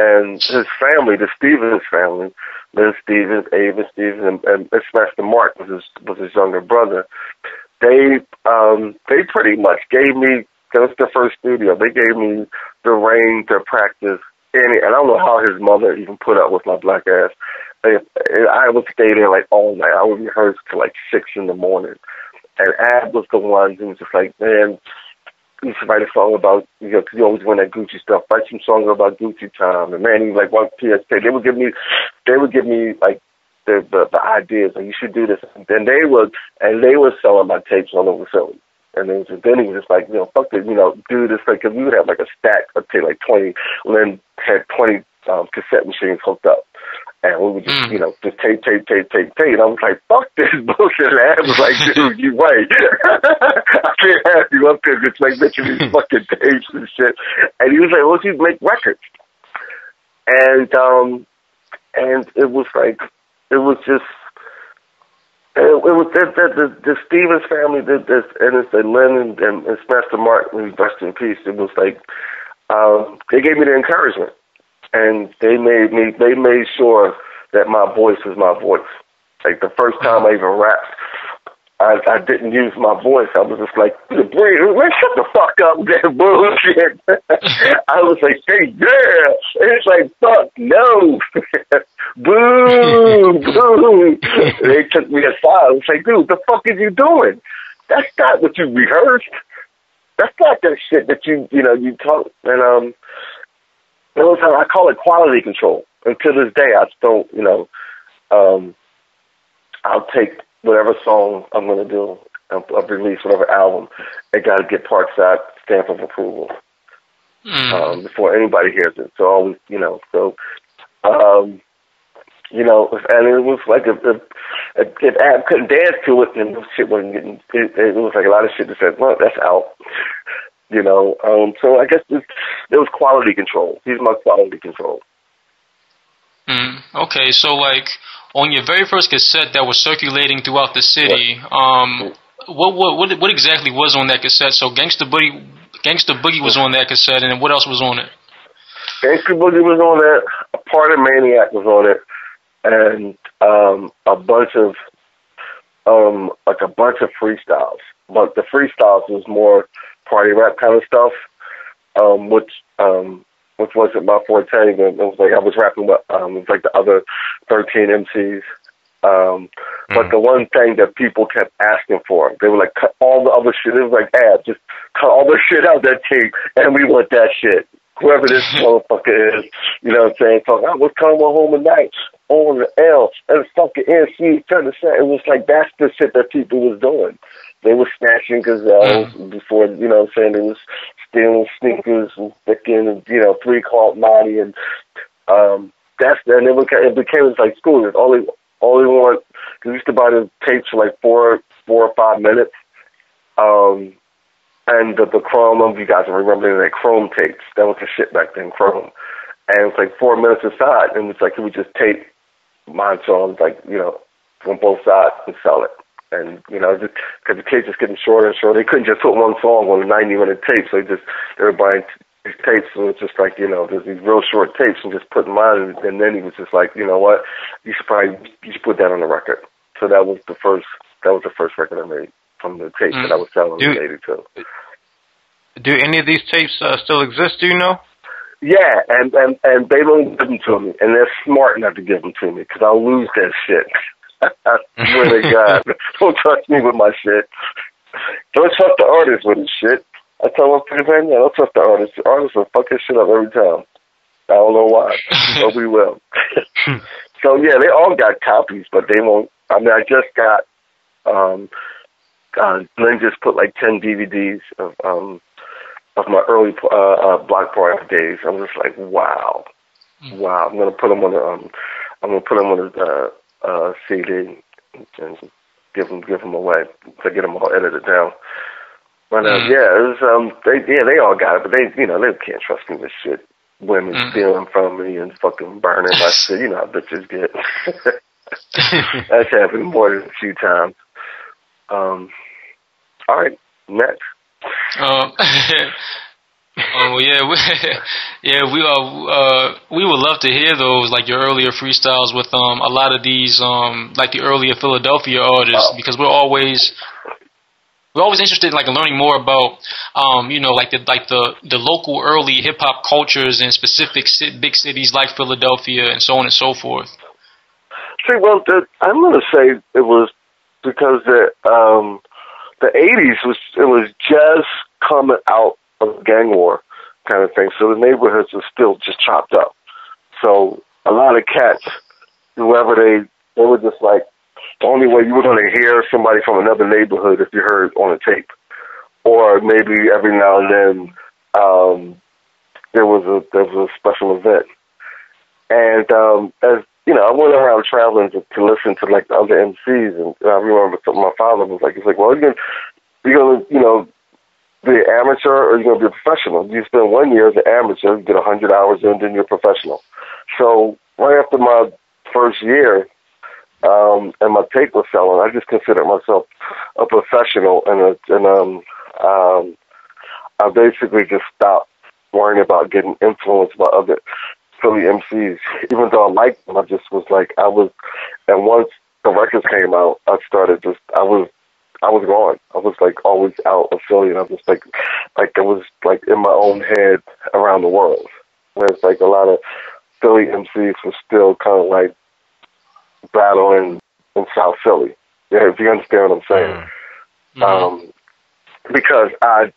and his family, the Stevens family, Lynn Stevens, Ava Stevens, and Master Mark was his younger brother. They pretty much gave me, that was the first studio, they gave me the reign to practice and I don't know how his mother even put up with my black ass. I would stay there like all night. I would rehearse till like 6 in the morning. And Ab was the one who was just like, man, you should write a song about, you know, because you always win that Gucci stuff. Write some songs about Gucci time. And man, he was like, one PSK. They would give me like the ideas, like you should do this. And then they were selling my tapes all over Philly. And then he was just like, you know, fuck it, you know, do this. Like, cause we would have like a stack of tape, like 20. Lynn had 20 cassette machines hooked up. And we would just, you know, just tape. And I was like, fuck this bullshit. And I was like, dude, you right. I can't have you up there just like making these fucking tapes and shit. And he was like, well, you make records. And it was like, it was just, it was the Stevens family did this, and it's Lynn and Master Mark, rest in peace. It was like, they gave me the encouragement. And they made sure that my voice was my voice. Like the first time I even rapped, I didn't use my voice. I was just like, shut the fuck up with that bullshit. I was like, hey, yeah. And it's like, fuck, no. Boo, boo. They took me aside. I was like, dude, the fuck are you doing? That's not what you rehearsed. That's not that shit that you talk. And, I call it quality control. And to this day, I still, I'll take whatever song I'm going to do, I'll release whatever album, it got to get Parkside stamp of approval before anybody hears it. So always, and it was like if Ab couldn't dance to it, then shit wasn't getting. It was like a lot of shit that said, "Well, that's out." So I guess it was quality control. He's my quality control. Okay, so like on your very first cassette that was circulating throughout the city, what exactly was on that cassette? So Gangsta Boogie was on that cassette, and then what else was on it? Gangsta Boogie was on it. A Part of Maniac was on it, and a bunch of freestyles. But the freestyles was more party rap kind of stuff, which wasn't my forte. It was like I was rapping with it was like the other 13 MCs. But the one thing that people kept asking for, they were like, cut all the other shit. It was like, just cut all the shit out of that tape, and we want that shit. Whoever this motherfucker is, you know what I'm saying? So I was coming home at night on the L and fucking NC turn the set. It was like that's the shit that people was doing. They were snatching gazelles before, you know what I'm saying? They was stealing sneakers and sticking and, 3-clock Monty and and it became like school. All they want, because we used to buy the tapes for like 4 or 5 minutes. And the Chrome, you guys remember that Chrome tapes. That was the shit back then, Chrome. And it was like 4 minutes aside, and it's like we just tape my songs, like, from both sides and sell it. And, you know, because the tapes just getting shorter and shorter. They couldn't just put one song on a 90-minute tape, so they were buying these tapes, so it's just like, you know, there's these real short tapes and just put them on, and then he was just like, you know what, you should put that on the record. So that was the first record I made from the tapes that I was selling in '82. Do any of these tapes still exist, do you know? Yeah, and they don't give them to me, and they're smart not to give them to me, because I'll lose that shit. I swear to God, don't touch me with my shit. Don't trust the artist with his shit. I tell my friends, don't trust the artist. The artists will fuck his shit up every time. I don't know why, but we will. So yeah, they all got copies, but they won't. I mean, I just got. Glenn just put like 10 DVDs of my early Block Party days. I'm just like, wow. I'm gonna put them on a CD and give them away to get them all edited down. But yeah, it was they all got it, but they can't trust me with shit. Women stealing from me and fucking burning my shit. You know how bitches get. That's happened more than a few times. All right, next. We would love to hear those, like your earlier freestyles with a lot of these like the earlier Philadelphia artists, because we're always interested in like learning more about like the local early hip hop cultures in specific big cities like Philadelphia and so on and so forth. See, well, I'm gonna say it was because the '80s was just coming out of gang war kind of thing, so the neighborhoods were still just chopped up. So a lot of cats, whoever they were just like, the only way you were going to hear somebody from another neighborhood if you heard on a tape, or maybe every now and then there was a special event. And as you know, I went around traveling to listen to like the other MCs, and I remember my father was like, he's like, well, you're gonna be an amateur or you're going to be a professional. You spend 1 year as an amateur, you get 100 hours in, then you're a professional. So right after my first year, and my tape was selling, I just considered myself a professional, and I basically just stopped worrying about getting influenced by other Philly MCs. Even though I liked them, I just was like, and once the records came out, I was gone. I was like always out of Philly, and I was like I was like in my own head around the world. Whereas like a lot of Philly MCs were still kind of like battling in South Philly. Yeah, if you understand what I'm saying. Because I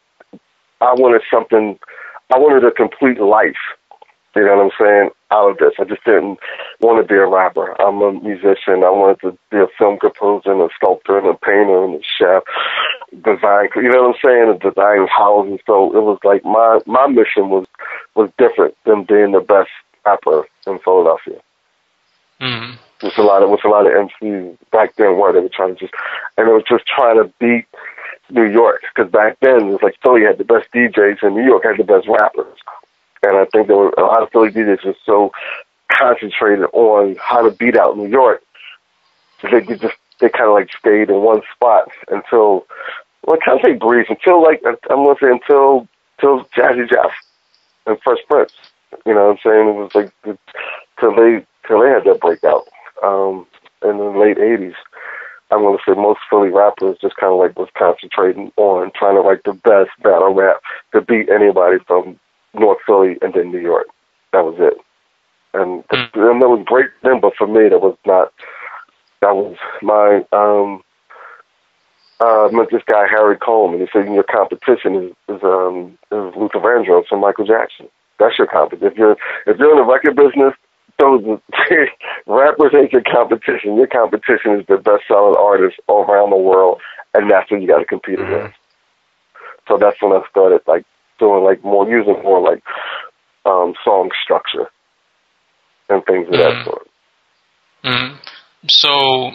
wanted a complete life. You know what I'm saying? Out of this, I just didn't want to be a rapper. I'm a musician. I wanted to be a film composer and a sculptor and a painter and a chef, design. You know what I'm saying? And design houses. So it was like my mission was different than being the best rapper in Philadelphia. With a lot of MCs back then where they were trying to they were just trying to beat New York, because back then it was like Philly had the best DJs and New York had the best rappers. And I think there were a lot of Philly DJs were so concentrated on how to beat out New York, they kind of like stayed in one spot until, well, I can't say breeze, until like, I'm going to say until Jazzy Jeff and Fresh Prince. You know what I'm saying? It was like, till they had that breakout. In the late 80s, I'm going to say most Philly rappers just kind of like was concentrating on trying to write the best battle rap to beat anybody from North Philly and then New York. That was it. And that was great then, but for me, that was my, I met this guy, Harry Coleman, and he said, your competition is Luther Vandross and Michael Jackson. That's your competition. If you're in the record business, those rappers ain't your competition. Your competition is the best-selling artists all around the world, and that's what you got to compete against. So that's when I started, like, using more like song structure and things of that sort. So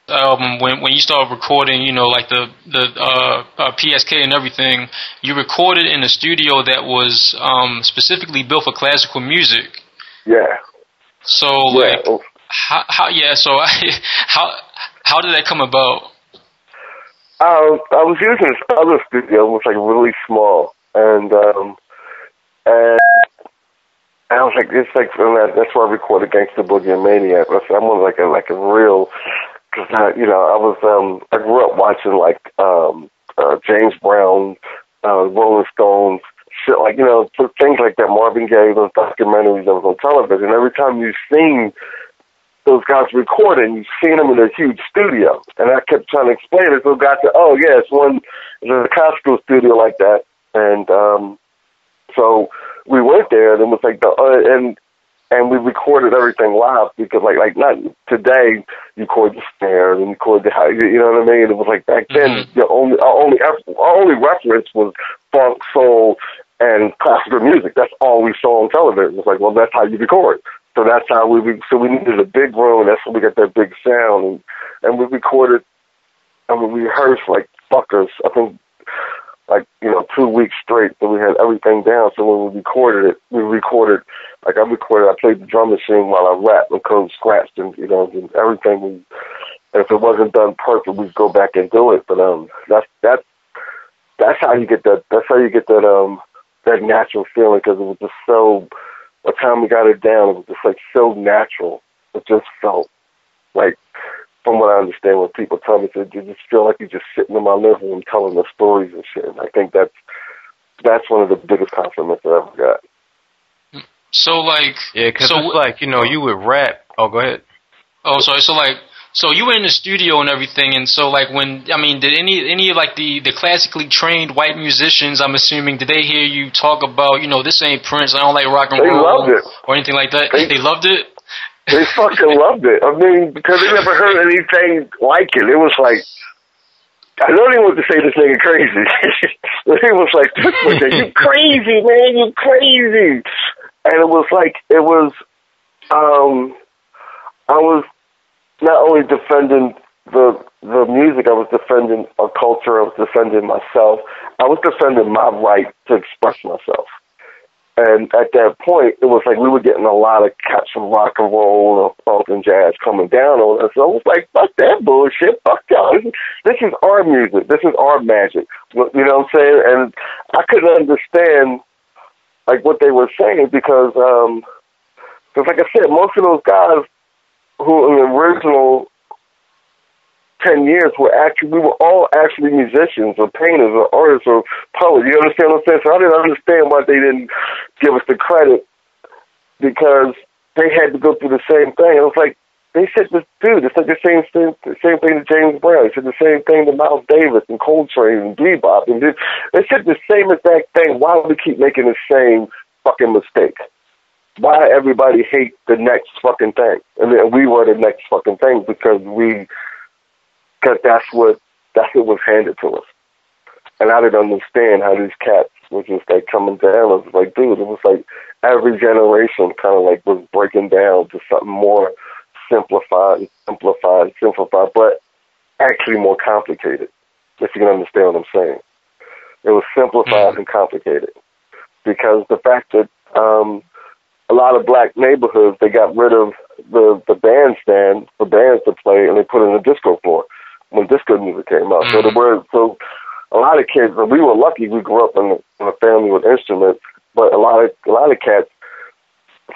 when you started recording, you know, like the PSK and everything, you recorded in a studio that was specifically built for classical music. Yeah. So like, how How did that come about? I was using this other studio, it was like really small, and I was like, it's like that's where I recorded Gangsta Boogie and Maniac. I'm on like a real, cause I grew up watching like James Brown, Rolling Stones, shit like things like that. Marvin Gaye, those documentaries that was on television. Every time you seen those guys recording, you've seen them in a huge studio, and I kept trying to explain it. So I got to, there's a Costco studio like that, and so we went there, and it was like and we recorded everything live because like not today you record the snare and you record the you know what I mean. It was like back then our only reference was funk, soul, and classical music. That's all we saw on television. It was like, well, that's how you record. So that's how we needed a big room. That's when we got that big sound, and we recorded. I mean, we rehearsed like fuckers. I think 2 weeks straight. So we had everything down. So when we recorded it, I played the drum machine while I rapped and code scratched and and everything. And if it wasn't done perfect, we'd go back and do it. But that's how you get that. That's how you get that natural feeling, because it was just so. By the time we got it down, it was just like so natural. It just felt like, from what I understand, when people tell me, you just feel like you're just sitting in my living room telling the stories and shit. And I think that's one of the biggest compliments I ever got. So because it's like you would rap. Oh, go ahead. Oh, sorry. So you were in the studio and everything, and so did any of like the classically trained white musicians, I'm assuming, did they hear you talk about, this ain't Prince, I don't like rock and roll? They loved it. Or anything like that? They loved it? They fucking loved it. I mean, because they never heard anything like it. It was like, I don't even want to say this nigga crazy. He was like, you crazy, man, you crazy. And it was like, I was not only defending the music, I was defending a culture, I was defending myself, I was defending my right to express myself. And at that point, it was like we were getting a lot of cats from rock and roll or funk and jazz coming down on us. So I was like, fuck that bullshit, fuck y'all. This is our music, this is our magic. You know what I'm saying? And I couldn't understand like what they were saying because like I said, most of those guys who in the original 10 years we were all actually musicians or painters or artists or poets. You understand what I'm saying? So I didn't understand why they didn't give us the credit, because they had to go through the same thing. It was like, they said this dude, it's like the same thing to James Brown. They said the same thing to Miles Davis and Coltrane and Bebop. And they said the same exact thing. Why do we keep making the same fucking mistake? Why everybody hate the next fucking thing? And then we were the next fucking thing because that's what was handed to us. And I didn't understand how these cats were just like coming down. It was like, dude, it was like every generation kind of like was breaking down to something more simplified, but actually more complicated, if you can understand what I'm saying. It was simplified and complicated because the fact that a lot of black neighborhoods, they got rid of the bandstand for bands to play, and they put in a disco floor when disco music came out. So a lot of kids, we were lucky. We grew up in a family with instruments, but a lot of cats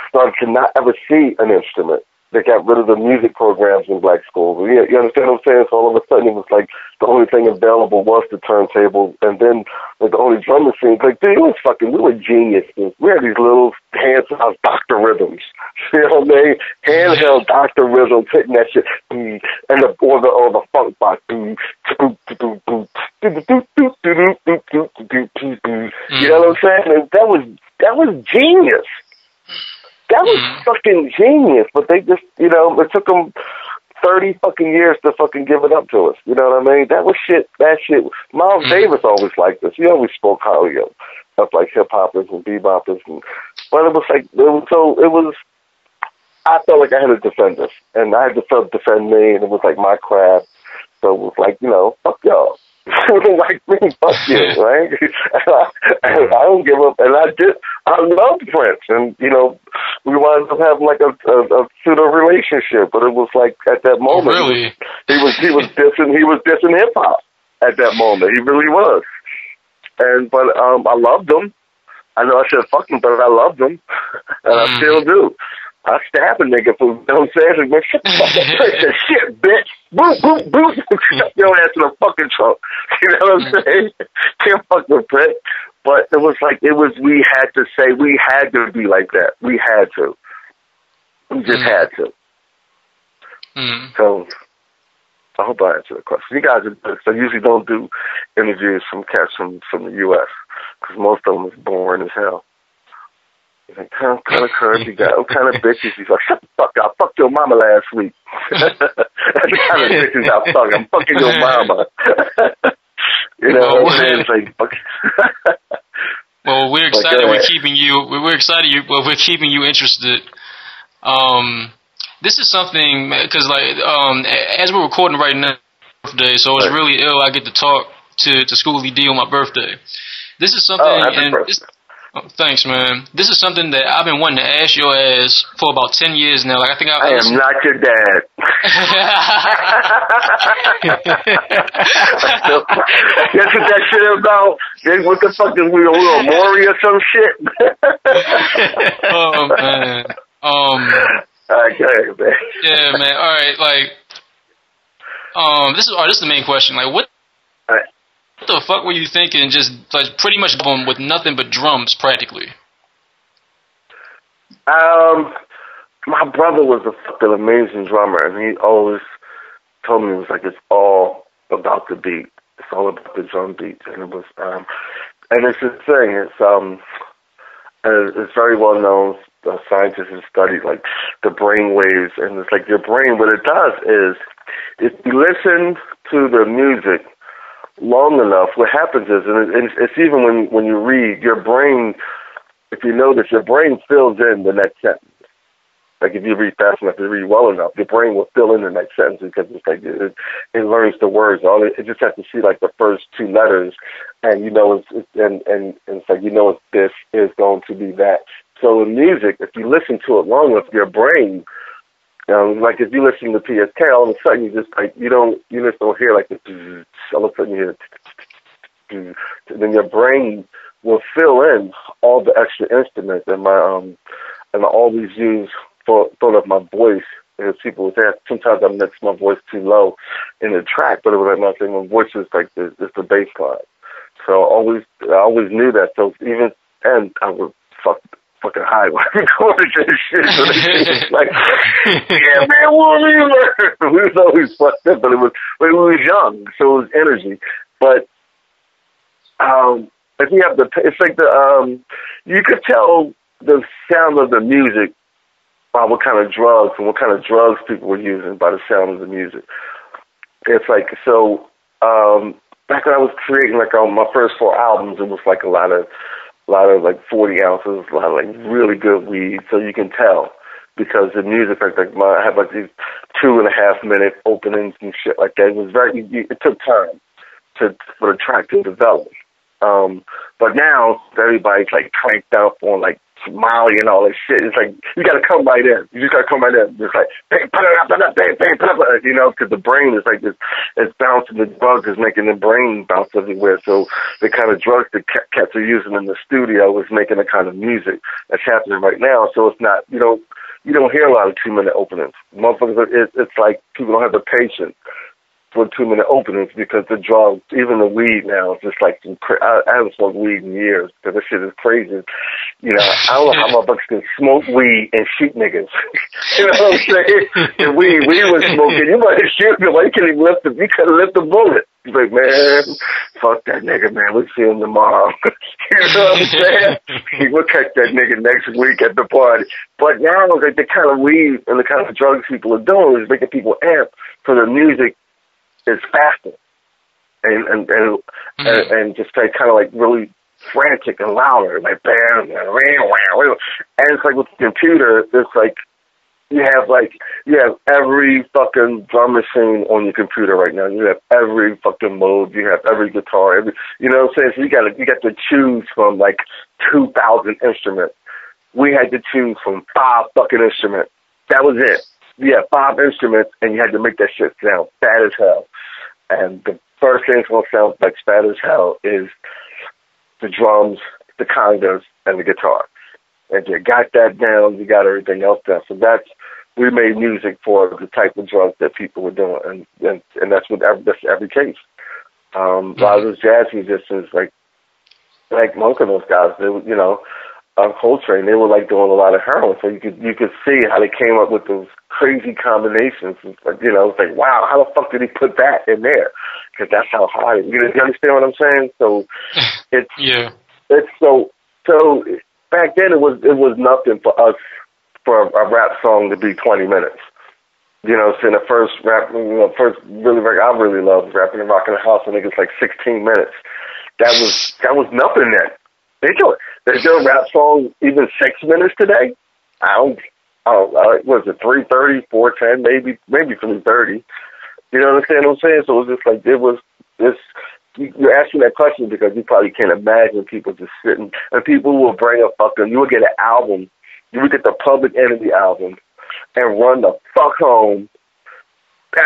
started to not ever see an instrument. They got rid of the music programs in black schools. You understand what I'm saying? So all of a sudden it was like the only thing available was the turntable, and then like the only drum machine. Like, dude, we were geniuses. We had these little handheld Dr. Rhythms. You know what I mean? Handheld Dr. Rhythms, hitting that shit, and the funk box. You know what I'm saying? And that was genius. That was fucking genius, but they just, it took them 30 fucking years to fucking give it up to us. You know what I mean? That shit. Miles Davis always liked us. He always spoke highly of like hip-hoppers and beboppers. But it was like, I felt like I had to defend us, and I had to defend me, and it was like my craft. So it was like, fuck y'all. Like me, fuck you, right? I don't give up, and I love Prince, and we wound up having like a pseudo relationship. But it was like at that moment, really? he was dissing hip hop at that moment. He really was. But I loved him. I know I said fuck him, but I loved him, and I still do. I stab a nigga for, you know what I'm saying? Like, man, shut the fuck up, that shit, bitch. Boop, boop, boop. Shut your ass in the fucking trunk. You know what I'm saying? Can't fuck with prick. But it was like, we had to say, we had to be like that. We had to. We just had to. So, I hope I answered the question. You guys are good. I usually don't do interviews from cats from the U.S. because most of them is boring as hell. Like, what kind of courage you got? What kind of bitches you fuck? Shut the fuck up. I fucked your mama last week. That's the kind of bitches I fuck. I'm fucking your mama. You know what I'm saying? It's like, fuck. Well, we're excited. We're keeping you. We're excited. We're keeping you interested. This is something because, like, as we're recording right now, birthday, so it's really ill. I get to talk to Schoolie D on my birthday. This is something. Oh, thanks, man. This is something that I've been wanting to ask your ass for about 10 years now. Like, I think I am not your dad. That's what that shit about. What the fuck is we on Maury or some shit? Oh man. Okay, man. Yeah, man. All right, like, this is the main question. Like, what the fuck were you thinking? Just like pretty much with nothing but drums, practically. My brother was a fucking amazing drummer, and he always told me it was like it's all about the beat. It's all about the drum beats, and it was and it's this thing. It's very well known. Scientists have studied like the brain waves, and it's like your brain. What it does is, if you listen to the music long enough, what happens is, and it's even when you read, your brain, if you notice, your brain fills in the next sentence. Like if you read fast enough, you read well enough, your brain will fill in the next sentence because it's like it learns the words. It just has to see like the first two letters, and you know it's like you know this is going to be that. So in music, if you listen to it long enough, your brain, like if you listen to PSK, all of a sudden you just like you just don't hear like the all of a sudden you hear then your brain will fill in all the extra instruments and I always use thought of my voice. As people would say, sometimes I mix my voice too low in the track, but it was like nothing. My voice is like it's the bass line. So I always knew that. So even and I would fucking high while I recorded this shit. So was like, yeah, man, what we were. We was always fucked up, but we was young, so it was energy. But if you have it's like you could tell the sound of the music by what kind of drugs people were using by the sound of the music. It's like so. Back when I was creating like on my first 4 albums, it was like a lot of like 40 ounces, a lot of like really good weed. So you can tell because the music, like I have like these 2.5 minute openings and shit like that. It was it took time for the track to develop. But now everybody's like cranked up on like Molly and all that shit. It's like you gotta come right in. You just gotta come right in. It's like bang, you know, because the brain is like this. It's bouncing. The drug is making the brain bounce everywhere. So the kind of drugs that cats are using in the studio is making the kind of music that's happening right now. So it's not you don't hear a lot of 2-minute openings. Motherfuckers, it's like people don't have the patience for 2-minute openings because the drugs, even the weed now, is just like I haven't smoked weed in years because this shit is crazy. You know, I don't know how motherfuckers can smoke weed and shoot niggas. You know what I'm saying? The weed was smoking, you might shoot him. Why you couldn't even lift the bullet? He's like, man, fuck that nigga, man. We'll see him tomorrow. You know what I'm saying? We'll catch that nigga next week at the party. But now, like the kind of weed and the kind of drugs people are doing is making people amp for the music. It's faster and just like kind of like really frantic and louder, like bam, and it's like with the computer, it's like you have every fucking drum machine on your computer right now. You have every fucking mode. You have every guitar. You know what I'm saying? So you got to choose from like 2,000 instruments. we had to choose from 5 fucking instruments. That was it. You had 5 instruments, and you had to make that shit sound fat as hell. And the first thing that's going to sound like fat as hell is the drums, the congas, and the guitar. And you got that down, you got everything else down. So we made music for the type of drums that people were doing, and that's every case. A lot of those jazz musicians, like most of those guys, they were, on Coltrane, they were like doing a lot of heroin. So you could see how they came up with those crazy combinations. It's like, it's like, wow, how the fuck did he put that in there? Because that's how high. You understand what I'm saying? So it's so back then it was nothing for us for a rap song to be 20 minutes. So in the first rap, first really record I really loved, Rapping and Rocking the House, I think it's like 16 minutes. That was nothing then. They do it. There's no rap song even 6 minutes today. I don't. Was it 3:30, 4:10, maybe 3:30? You know what I'm saying? So it was just like it was this. You're asking that question because you probably can't imagine people just sitting and people will bring a fucking. You would get an album. You would get the Public Enemy album and run the fuck home.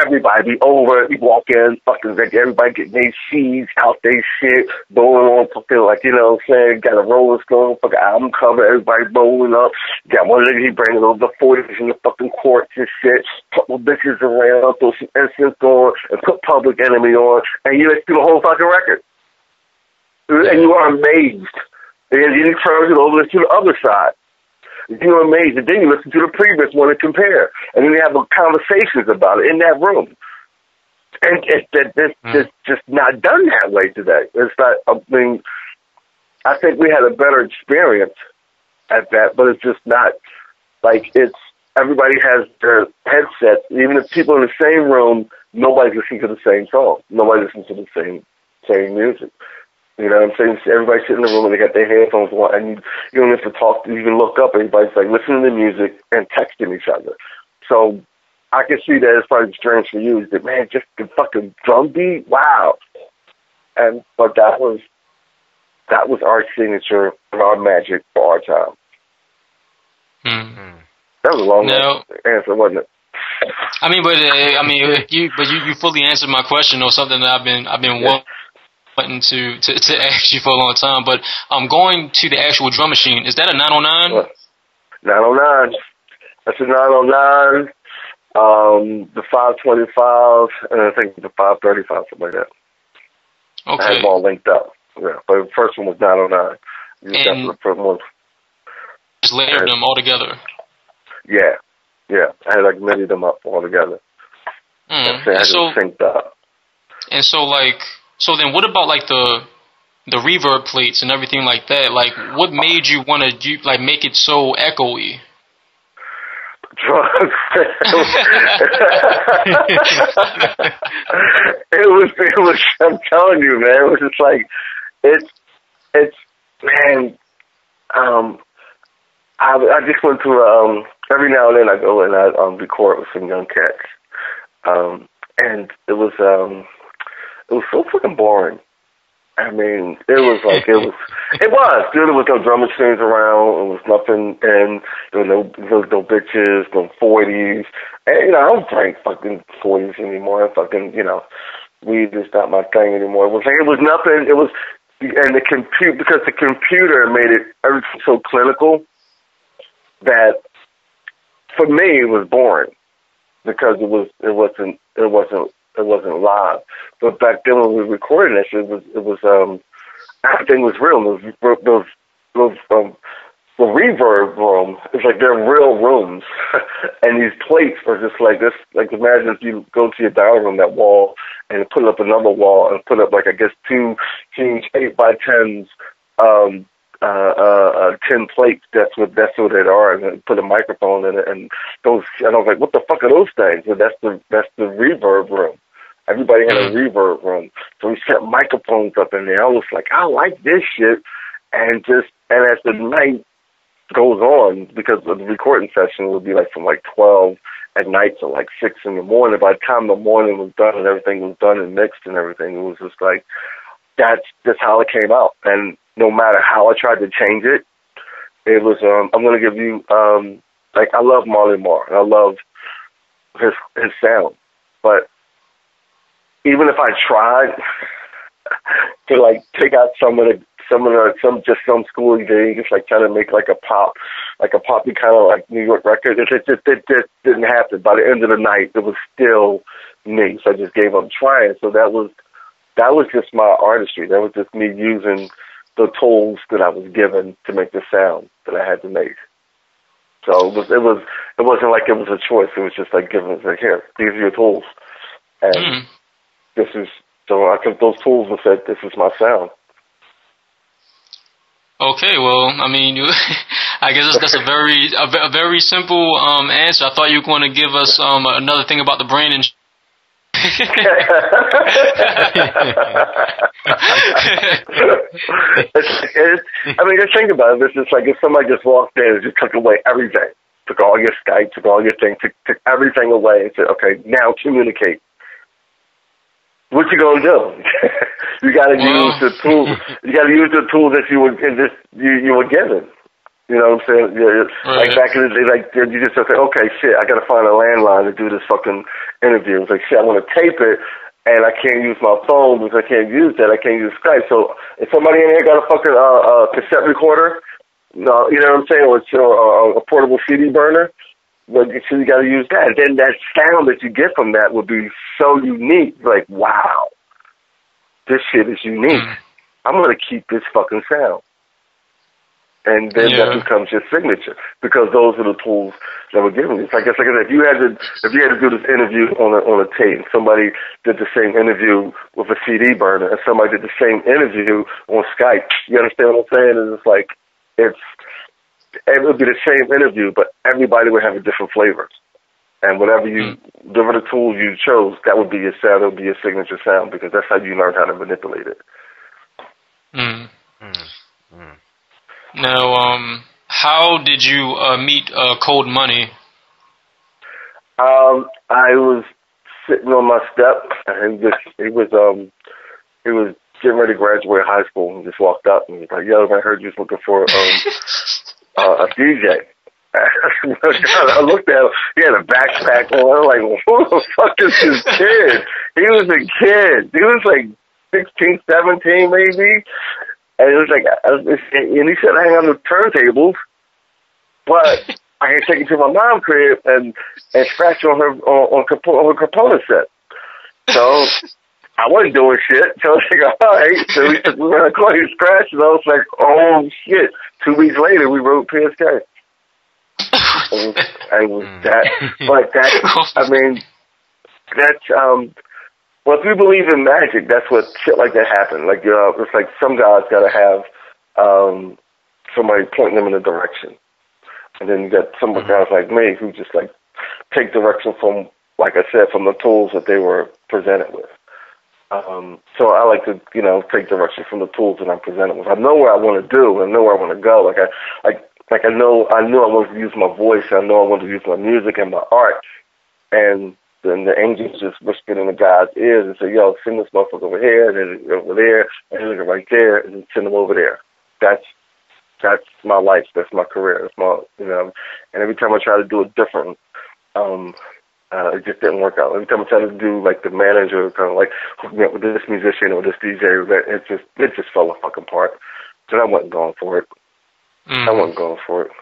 Everybody be over. You walk in, fucking everybody getting their sheets out, their shit, bowling on, fucking like, what I'm saying? Got a roller skull, fucking album cover, everybody bowling up. Got one nigga, he bringing over the 40s in the fucking courts and shit. Couple bitches around, throw some incense on, and put Public Enemy on, and you listen to the whole fucking record. And you are amazed. And then you turn it over to the other side. You're amazed. And then you listen to the previous one and compare. And then you have conversations about it in that room. And it's just not done that way today. It's not, I think we had a better experience at that, but it's just not, like, everybody has their headsets. Even if people in the same room, nobody's listening to the same song. Nobody listens to the same music. You know what I'm saying? Everybody sitting in the room and they got their headphones on, and you don't have to talk. You can look up. Everybody's like listening to music and texting each other. So I can see that it's probably strange for you. Is that, man, just the fucking drum beat? Wow. But that was our signature and our magic for our time. Mm-hmm. That was a long answer, wasn't it? You fully answered my question, or something that I've been wanting to ask you for a long time. But going to the actual drum machine, is that a 909? 909. That's a 909. The 525, and I think the 535, something like that. Okay. I had them all linked up. Yeah, but the first one was 909. And the first one. Just layered them all together. Yeah. I had like many of them up all together. I just synced up. And so then what about like the reverb plates and everything like that? Like, what made you want to make it so echoey? Drugs. It was. I'm telling you, man. It was just like it's man. I just went through every now and then I go and I record with some young cats, and it was so fucking boring. I mean, it was like, dude, there was no drum machines around, it was nothing, and there was no bitches, no 40s, and, I don't drink fucking 40s anymore, weed is not my thing anymore. It was nothing, and because the computer made everything so clinical, that, for me, it was boring, because it wasn't live. But back then when we were recording this, it was everything was real. The reverb room, it's like they're real rooms. And these plates are just like this. Like, imagine if you go to your dining room, that wall, and put up another wall and put up, like, I guess 2 huge 8x10s, 10 plates. That's what they are, and then put a microphone in it, and those. And I was like, what the fuck are those things? And that's the reverb room. Everybody had a reverb room, so we set microphones up in there. I was like, I like this shit, and as the night goes on, because the recording session would be like from like 12 at night to like 6 in the morning. By the time the morning was done and everything was done and mixed and everything, it was just like that's how it came out. And no matter how I tried to change it, it was, I'm going to give you, like, I love Marley Marl, and I love his sound. But even if I tried to, like, take out some schooling thing, just like trying to make like a poppy kind of like New York record, it just didn't happen. By the end of the night, it was still me. So I just gave up trying. So that was just my artistry. That was just me using the tools that I was given to make the sound that I had to make. So it wasn't like it was a choice. It was just like giving it, like, here, these are your tools, and this is, so I took those tools and said, this is my sound. Okay, well, I mean, I guess that's a very simple answer. I thought you were going to give us another thing about the brain and. I mean, just think about it. It's just like if somebody just walked in and just took away everything, took all your Skype, took all your things, took everything away, and said, "Okay, now communicate." What you gonna do? You got to use the tools. You got to use the tools that you were given. You know what I'm saying? Yeah, like back in the day, like you just say, okay, shit, I got to find a landline to do this fucking interview. It's like, shit, I want to tape it, and I can't use my phone because I can't use that. I can't use Skype. So if somebody in here got a fucking cassette recorder, no, you know what I'm saying, or a portable CD burner, well, you got to use that. Then that sound that you get from that would be so unique. Like, wow, this shit is unique. I'm gonna keep this fucking sound. And then that becomes your signature because those are the tools that were given you. It's like if you had to do this interview on a tape, somebody did the same interview with a CD burner, and somebody did the same interview on Skype. You understand what I'm saying? And it's like it would be the same interview, but everybody would have a different flavor. And whatever the tools you chose, that would be your sound. It would be your signature sound because that's how you learn how to manipulate it. Now, how did you meet Cold Money? I was sitting on my step, and he was getting ready to graduate high school, and just walked up and was like, "Yo, I heard you was looking for a DJ." I looked at him. He had a backpack on. I was like, "Who the fuck is this kid?" He was a kid. He was like 16, 17, maybe. And it was like, and he said, I hang on the turntables, but I can take it to my mom's crib and scratch on her component set. So I wasn't doing shit. So I was like, all right. So we took around the corner and scratched, and I was like, oh shit. 2 weeks later, we wrote PSK. And was that, but that, I mean, that's, well, if you believe in magic, that's what shit like that happen. Like, it's like some guys got to have somebody pointing them in a direction. And then you got some guys like me who just, like, take direction from, like I said, from the tools that they were presented with. So I like to, take direction from the tools that I'm presented with. I know what I want to do. I know where I want to go. I knew I wanted to use my voice. I know I wanted to use my music and my art. And then the angels just whispered in the guy's ears and said, yo, send this motherfucker over here, and then over there, and then right there, and then send him over there. That's my life. That's my career. That's my, and every time I try to do it different, it just didn't work out. Every time I try to do, like, the manager, kind of like, hook me up with this musician or this DJ, it just fell fucking apart. So I wasn't going for it. I wasn't going for it.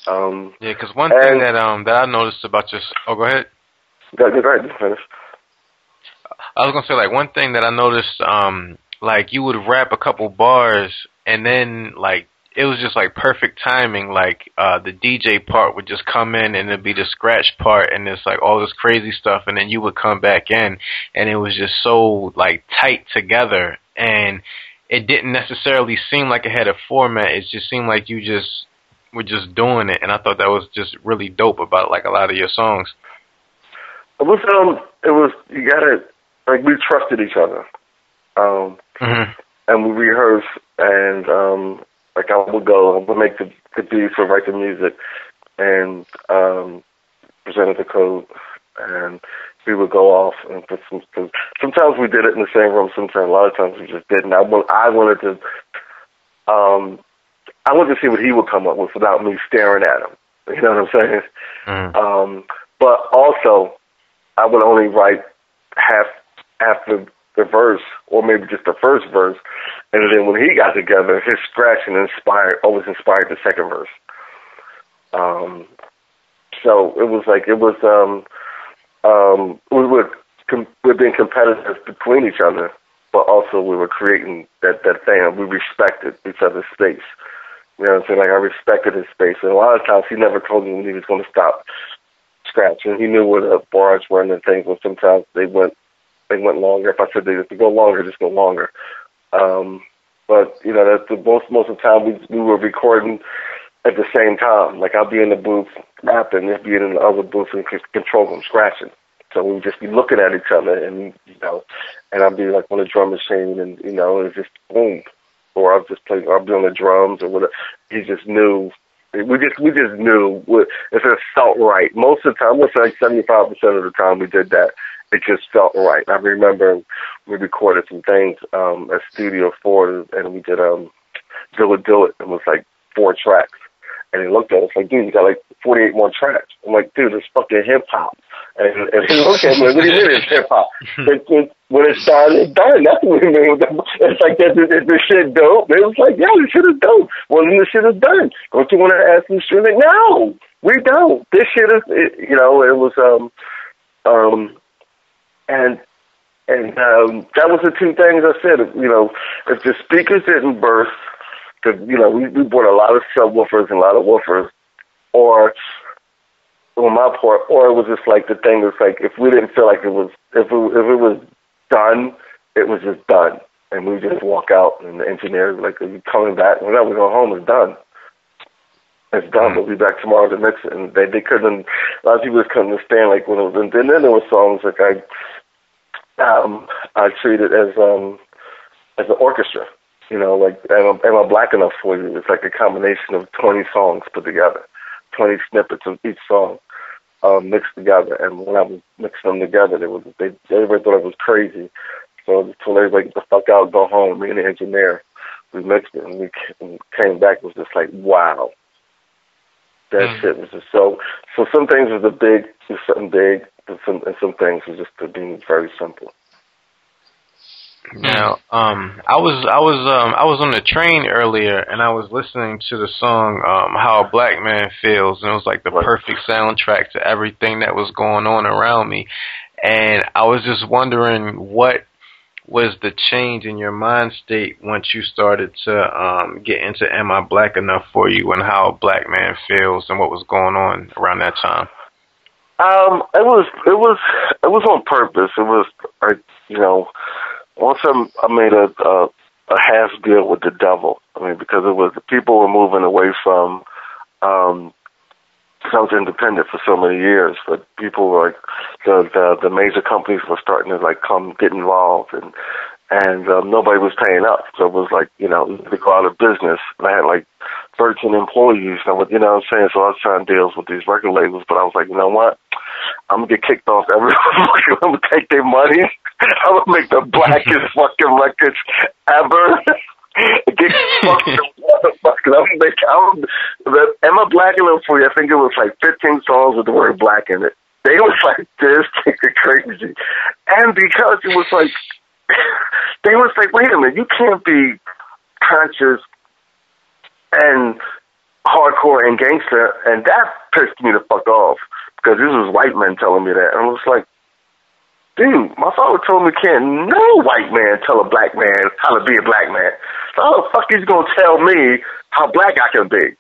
Yeah, because one thing that I noticed about your... Oh, go ahead. Go ahead, finish. I was going to say, like, one thing that I noticed, like, you would rap a couple bars, and then, like, it was just, like, perfect timing. Like, the DJ part would just come in, and it'd be the scratch part, and it's, like, all this crazy stuff, and then you would come back in, and it was just so, like, tight together, and it didn't necessarily seem like it had a format. It just seemed like you just were just doing it, and I thought that was just really dope about, like, a lot of your songs. It was, you gotta, like, we trusted each other. And we rehearsed, and, like, I would make the beats or write the music, and, presented the code, and we would go off, and put because sometimes we did it in the same room, sometimes, a lot of times we just didn't. I wanted to, I wanted to see what he would come up with without me staring at him. You know what I'm saying? Mm. But also, I would only write half after the verse, or maybe just the first verse, and then when he got together, his scratching always inspired the second verse. So it was like we're being competitive between each other, but also we were creating that thing. We respected each other's space. You know what I'm saying? Like, I respected his space, and a lot of times he never told me when he was going to stop scratching. He knew where the bars were and the things, but sometimes they went longer. If I said they to go longer, just go longer. But you know, that's most of the time we were recording at the same time. Like, I'll be in the booth rapping, he'll be in the other booth and control them scratching. So we would just be looking at each other, and you know, and I'd be like on the drum machine, and you know, it's just boom. Or I'll be on the drums or whatever. He just knew. We just knew if it felt right. Most of the time, let's say like 75% of the time we did that, it just felt right. I remember we recorded some things at Studio 4, and we did Do It. It was like 4 tracks. And he looked at us like, dude, you got like 48 more tracks. I'm like, dude, it's fucking hip-hop. And he looked at me like, what do you mean it's hip-hop? When it's done, it's done. That's what we mean. It's like, is this shit dope? They was like, yeah, this shit is dope. Well, then this shit is done. Don't you want to ask me shit? Like, no, we don't. This shit is, you know, it was, and that was the 2 things I said. You know, if the speakers didn't burst, because, you know, we bought a lot of subwoofers and a lot of woofers, or on my part, or it was just like the thing was like, if we didn't feel like it was, if it was done, it was just done. And we just walk out, and the engineer like, are you coming back? Whenever we go home, it's done. It's done. We'll be back tomorrow to mix it. And they couldn't, a lot of people just couldn't understand, like, when it was, and then there were songs like I treated as an orchestra. You know, like, am I black enough for you? It's like a combination of 20 songs put together, 20 snippets of each song mixed together. And when I was mixing them together, everybody thought it was crazy. So I told everybody, get the fuck out, go home. Me and the engineer, we mixed it, and we came back. It was just like, wow. That shit was just so some things was something big, and some things was just being very simple. Now, I was on the train earlier, and I was listening to the song "How a Black Man Feels," and it was like the perfect soundtrack to everything that was going on around me. And I was just wondering, what was the change in your mind state once you started to get into "Am I Black Enough for You" and "How a Black Man Feels," and what was going on around that time? It was on purpose. It was, you know. Once I made a half deal with the devil. I mean, because people were moving away from I was independent for so many years, but people were like the major companies were starting to like get involved, and nobody was paying up. So it was like, you know, they go out of business. And I had like 13 employees, and you know what I'm saying. So I was trying deals with these record labels, but I was like, you know what? I'm gonna get kicked off every. I'm gonna take their money. I'm gonna make the blackest fucking records ever. Get fucking motherfuckers. Am I Black Enough for You? I think it was like 15 songs with the word black in it. They was like, this nigga crazy. And because it was like, they was like, wait a minute, you can't be conscious and hardcore and gangster. And that pissed me the fuck off, because this was white men telling me that. And I was like, dude, my father told me no white man tell a black man how to be a black man. So how the fuck is he going to tell me how black I can be?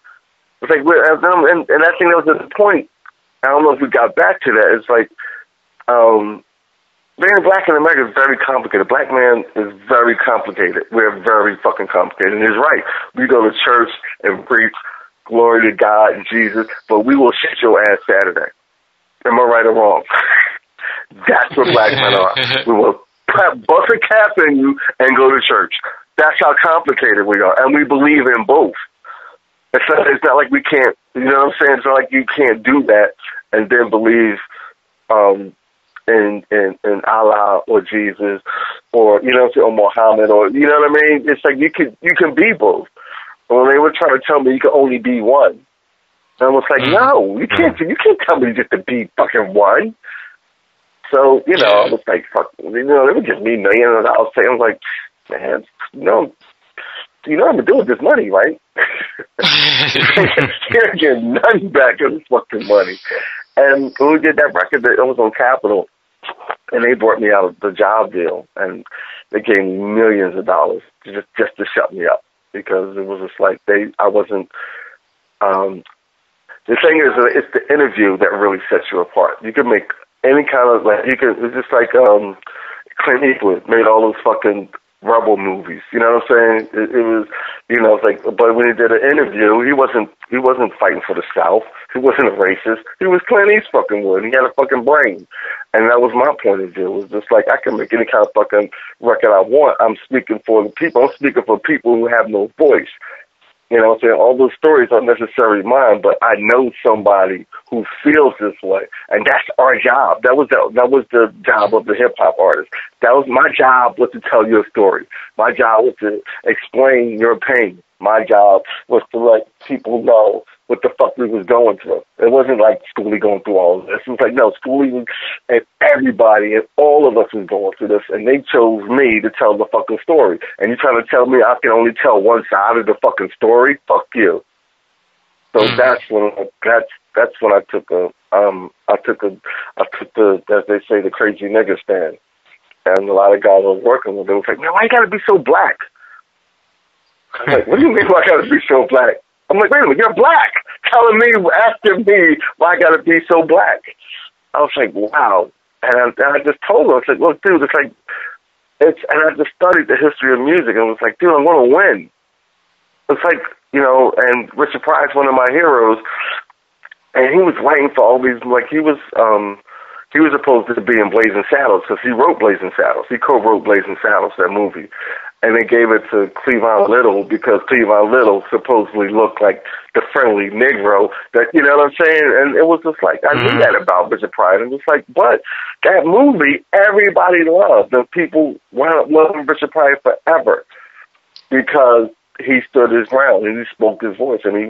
It's like, and I think that was the point. I don't know if we got back to that. It's like, being black in America is very complicated. Black man is very complicated. We're very fucking complicated. And he's right. We go to church and preach glory to God and Jesus, but we will shit your ass Saturday. Am I right or wrong? That's what black men are. We will bust a cap in you and go to church. That's how complicated we are. And we believe in both. It's not like we can't, you know what I'm saying? It's not like you can't do that and then believe in Allah or Jesus or, you know, or Muhammad, or, you know what I mean? It's like you can be both. When they were trying to tell me you could only be one. And I was like, no, you can't tell me just to be fucking one. So, you know, I was like, fuck, you know, they would give me millions of dollars. I was like, man, you know what I'm going to do with this money, right? You're getting nothing back of this fucking money. And when we did that record, it was on Capitol, and they brought me out of the job deal, and they gave me millions of dollars just to shut me up, because it was just like I wasn't, the thing is, it's the interview that really sets you apart. You can make any kind of, like, it's just like Clint Eastwood made all those fucking Rebel movies. You know what I'm saying? It was, you know, it's like, but when he did an interview, he wasn't fighting for the South. He wasn't a racist. He was Clint Eastwood. He had a fucking brain. And that was my point of view. It was just like, I can make any kind of fucking record I want. I'm speaking for the people. I'm speaking for people who have no voice. You know what I'm saying? All those stories aren't necessarily mine, but I know somebody who feels this way, and that's our job. That was the job of the hip-hop artist. That was my job, was to tell your story. My job was to explain your pain. My job was to let people know what the fuck we was going through. It wasn't like Schoolie going through all of this. It was like, no, Schoolie and everybody and all of us was going through this, and they chose me to tell the fucking story. And you're trying to tell me I can only tell one side of the fucking story? Fuck you. So that's when I took the, as they say, the crazy nigga stand. And a lot of guys I was working with, they was like, man, why you gotta be so black? I'm like, what do you mean why I gotta be so black? I'm like, wait a minute, you're black, telling me, asking me why I gotta be so black. I was like, wow. And I just told her, I was like, look, dude, it's like, and I just studied the history of music, and I was like, dude, I'm gonna win. It's like, you know, and Richard Pryor's one of my heroes, and he was writing for all these, like, he was supposed to be in Blazing Saddles, because he wrote Blazing Saddles. He co-wrote Blazing Saddles, that movie. And they gave it to Cleavon Little because Cleavon Little supposedly looked like the friendly Negro that, you know what I'm saying? And it was just like, I knew that about Richard Pryor. And it was like, but that movie, everybody loved. The people wound up loving Richard Pryor forever because he stood his ground and he spoke his voice, and he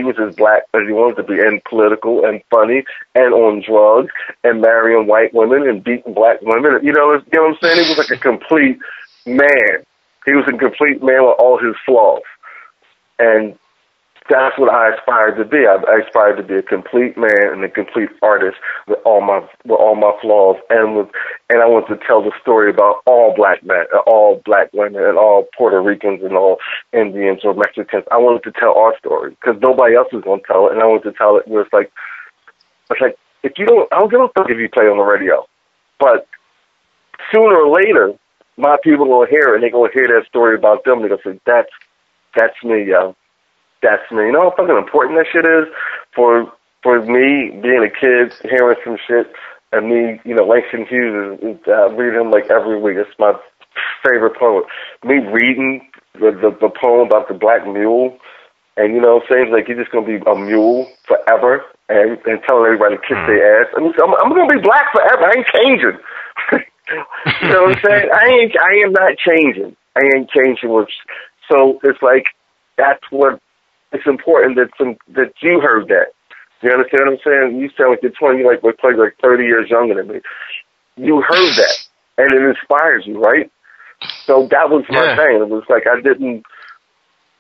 was as black as he wanted to be, and political and funny and on drugs and marrying white women and beating black women. You know what I'm saying? He was like a complete man. He was a complete man with all his flaws. And that's what I aspired to be. I aspired to be a complete man and a complete artist with all my flaws, and I want to tell the story about all black men, all black women, and all Puerto Ricans and all Indians or Mexicans. I wanted to tell our story because nobody else was going to tell it, and I wanted to tell it where it's like if you don't, I don't give a fuck if you play on the radio, but sooner or later, my people will hear it, and they're going to hear that story about them, and they're going to say, that's me, yo. That's me. You know how fucking important that shit is for me being a kid, hearing some shit, and me, you know, Langston Hughes is reading him like every week. It's my favorite poet. Me reading the poem about the black mule, and you know what I'm saying? Like, he's just going to be a mule forever, and telling everybody to kiss their ass. I mean, I'm going to be black forever. I ain't changing. You know what I'm saying? I am not changing. I ain't changing. So it's like, that's what, it's important that you heard that. You understand what I'm saying? You sound like you're 20, you like 30 years younger than me. You heard that, and it inspires you, right? So that was my thing. It was like I didn't,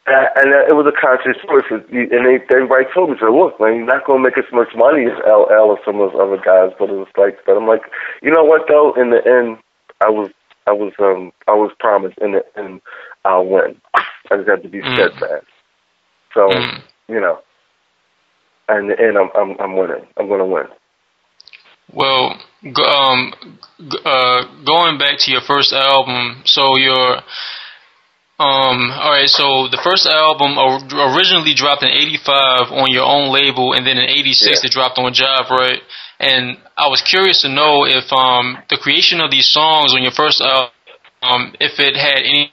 and it was a conscious choice. And everybody told me, so look, man, you're not going to make as much money as LL or some of those other guys. But it was like, but I'm like, you know what though? In the end, I was promised. In the end, I'll win. I just have to be steadfast. So, you know, and I'm winning. I'm going to win. Well, going back to your first album, so your, all right, so the first album originally dropped in '85 on your own label, and then in '86 it dropped on Jive, right? And I was curious to know if the creation of these songs on your first album, if it had any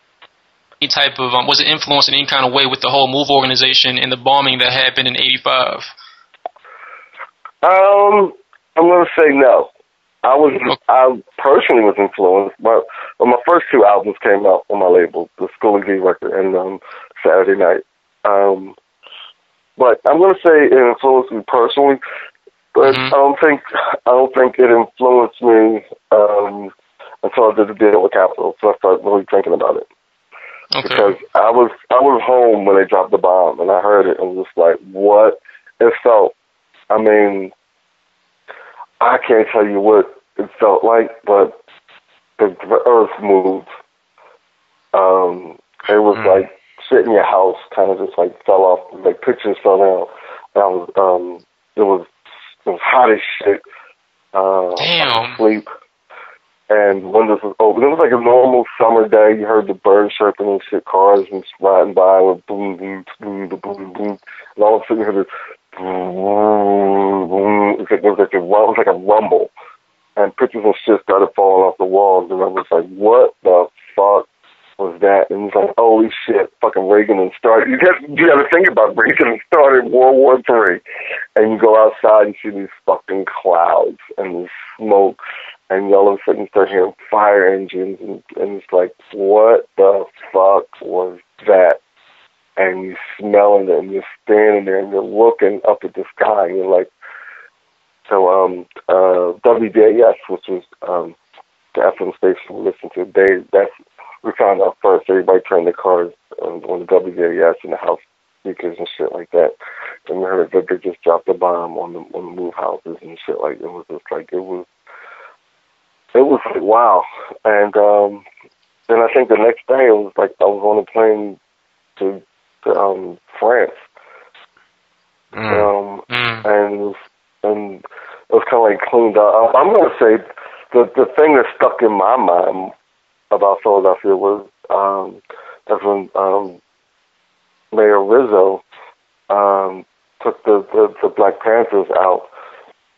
type of, was it influenced in any kind of way with the whole MOVE organization and the bombing that happened in '85? I'm going to say no. I personally was influenced, but when my first two albums came out on my label, the Schoolie D record and Saturday Night, But I'm gonna say it influenced me personally, but I don't think it influenced me until I did the deal with Capitol. So I started really thinking about it. Okay. Because I was home when they dropped the bomb, and I heard it and was like, what it felt. I mean, I can't tell you what it felt like, but the earth moved. It was like shit in your house kind of just like fell off, like pictures fell down. And I was, it was hot as shit. Damn. I was asleep, and windows was open. It was like a normal summer day. You heard the birds chirping and shit, cars and riding by with boom, boom, boom, boom, boom, boom, and all of a sudden you heard this boom, boom. It was like a rumble, and pictures and shit started falling off the walls, and I was like, what the fuck was that? And it's like, holy shit, fucking Reagan started. You got to think about Reagan started World War III, and you go outside and see these fucking clouds and this smoke, and all of a sudden you start hearing fire engines, and it's like, what the fuck was that? And you're smelling it, and you're standing there, and you're looking up at the sky, and you're like, so WDAS, which was the FM station we listened to, we found out first. Everybody turned their cars on the WDAS in the house speakers and shit like that. And we heard that they just dropped a bomb on the move houses and shit like it was just like it was like wow. And then I think the next day it was like I was on a plane to France. And it was kind of like cleaned up. I'm gonna say the thing that stuck in my mind about Philadelphia was that's when Mayor Rizzo took the Black Panthers out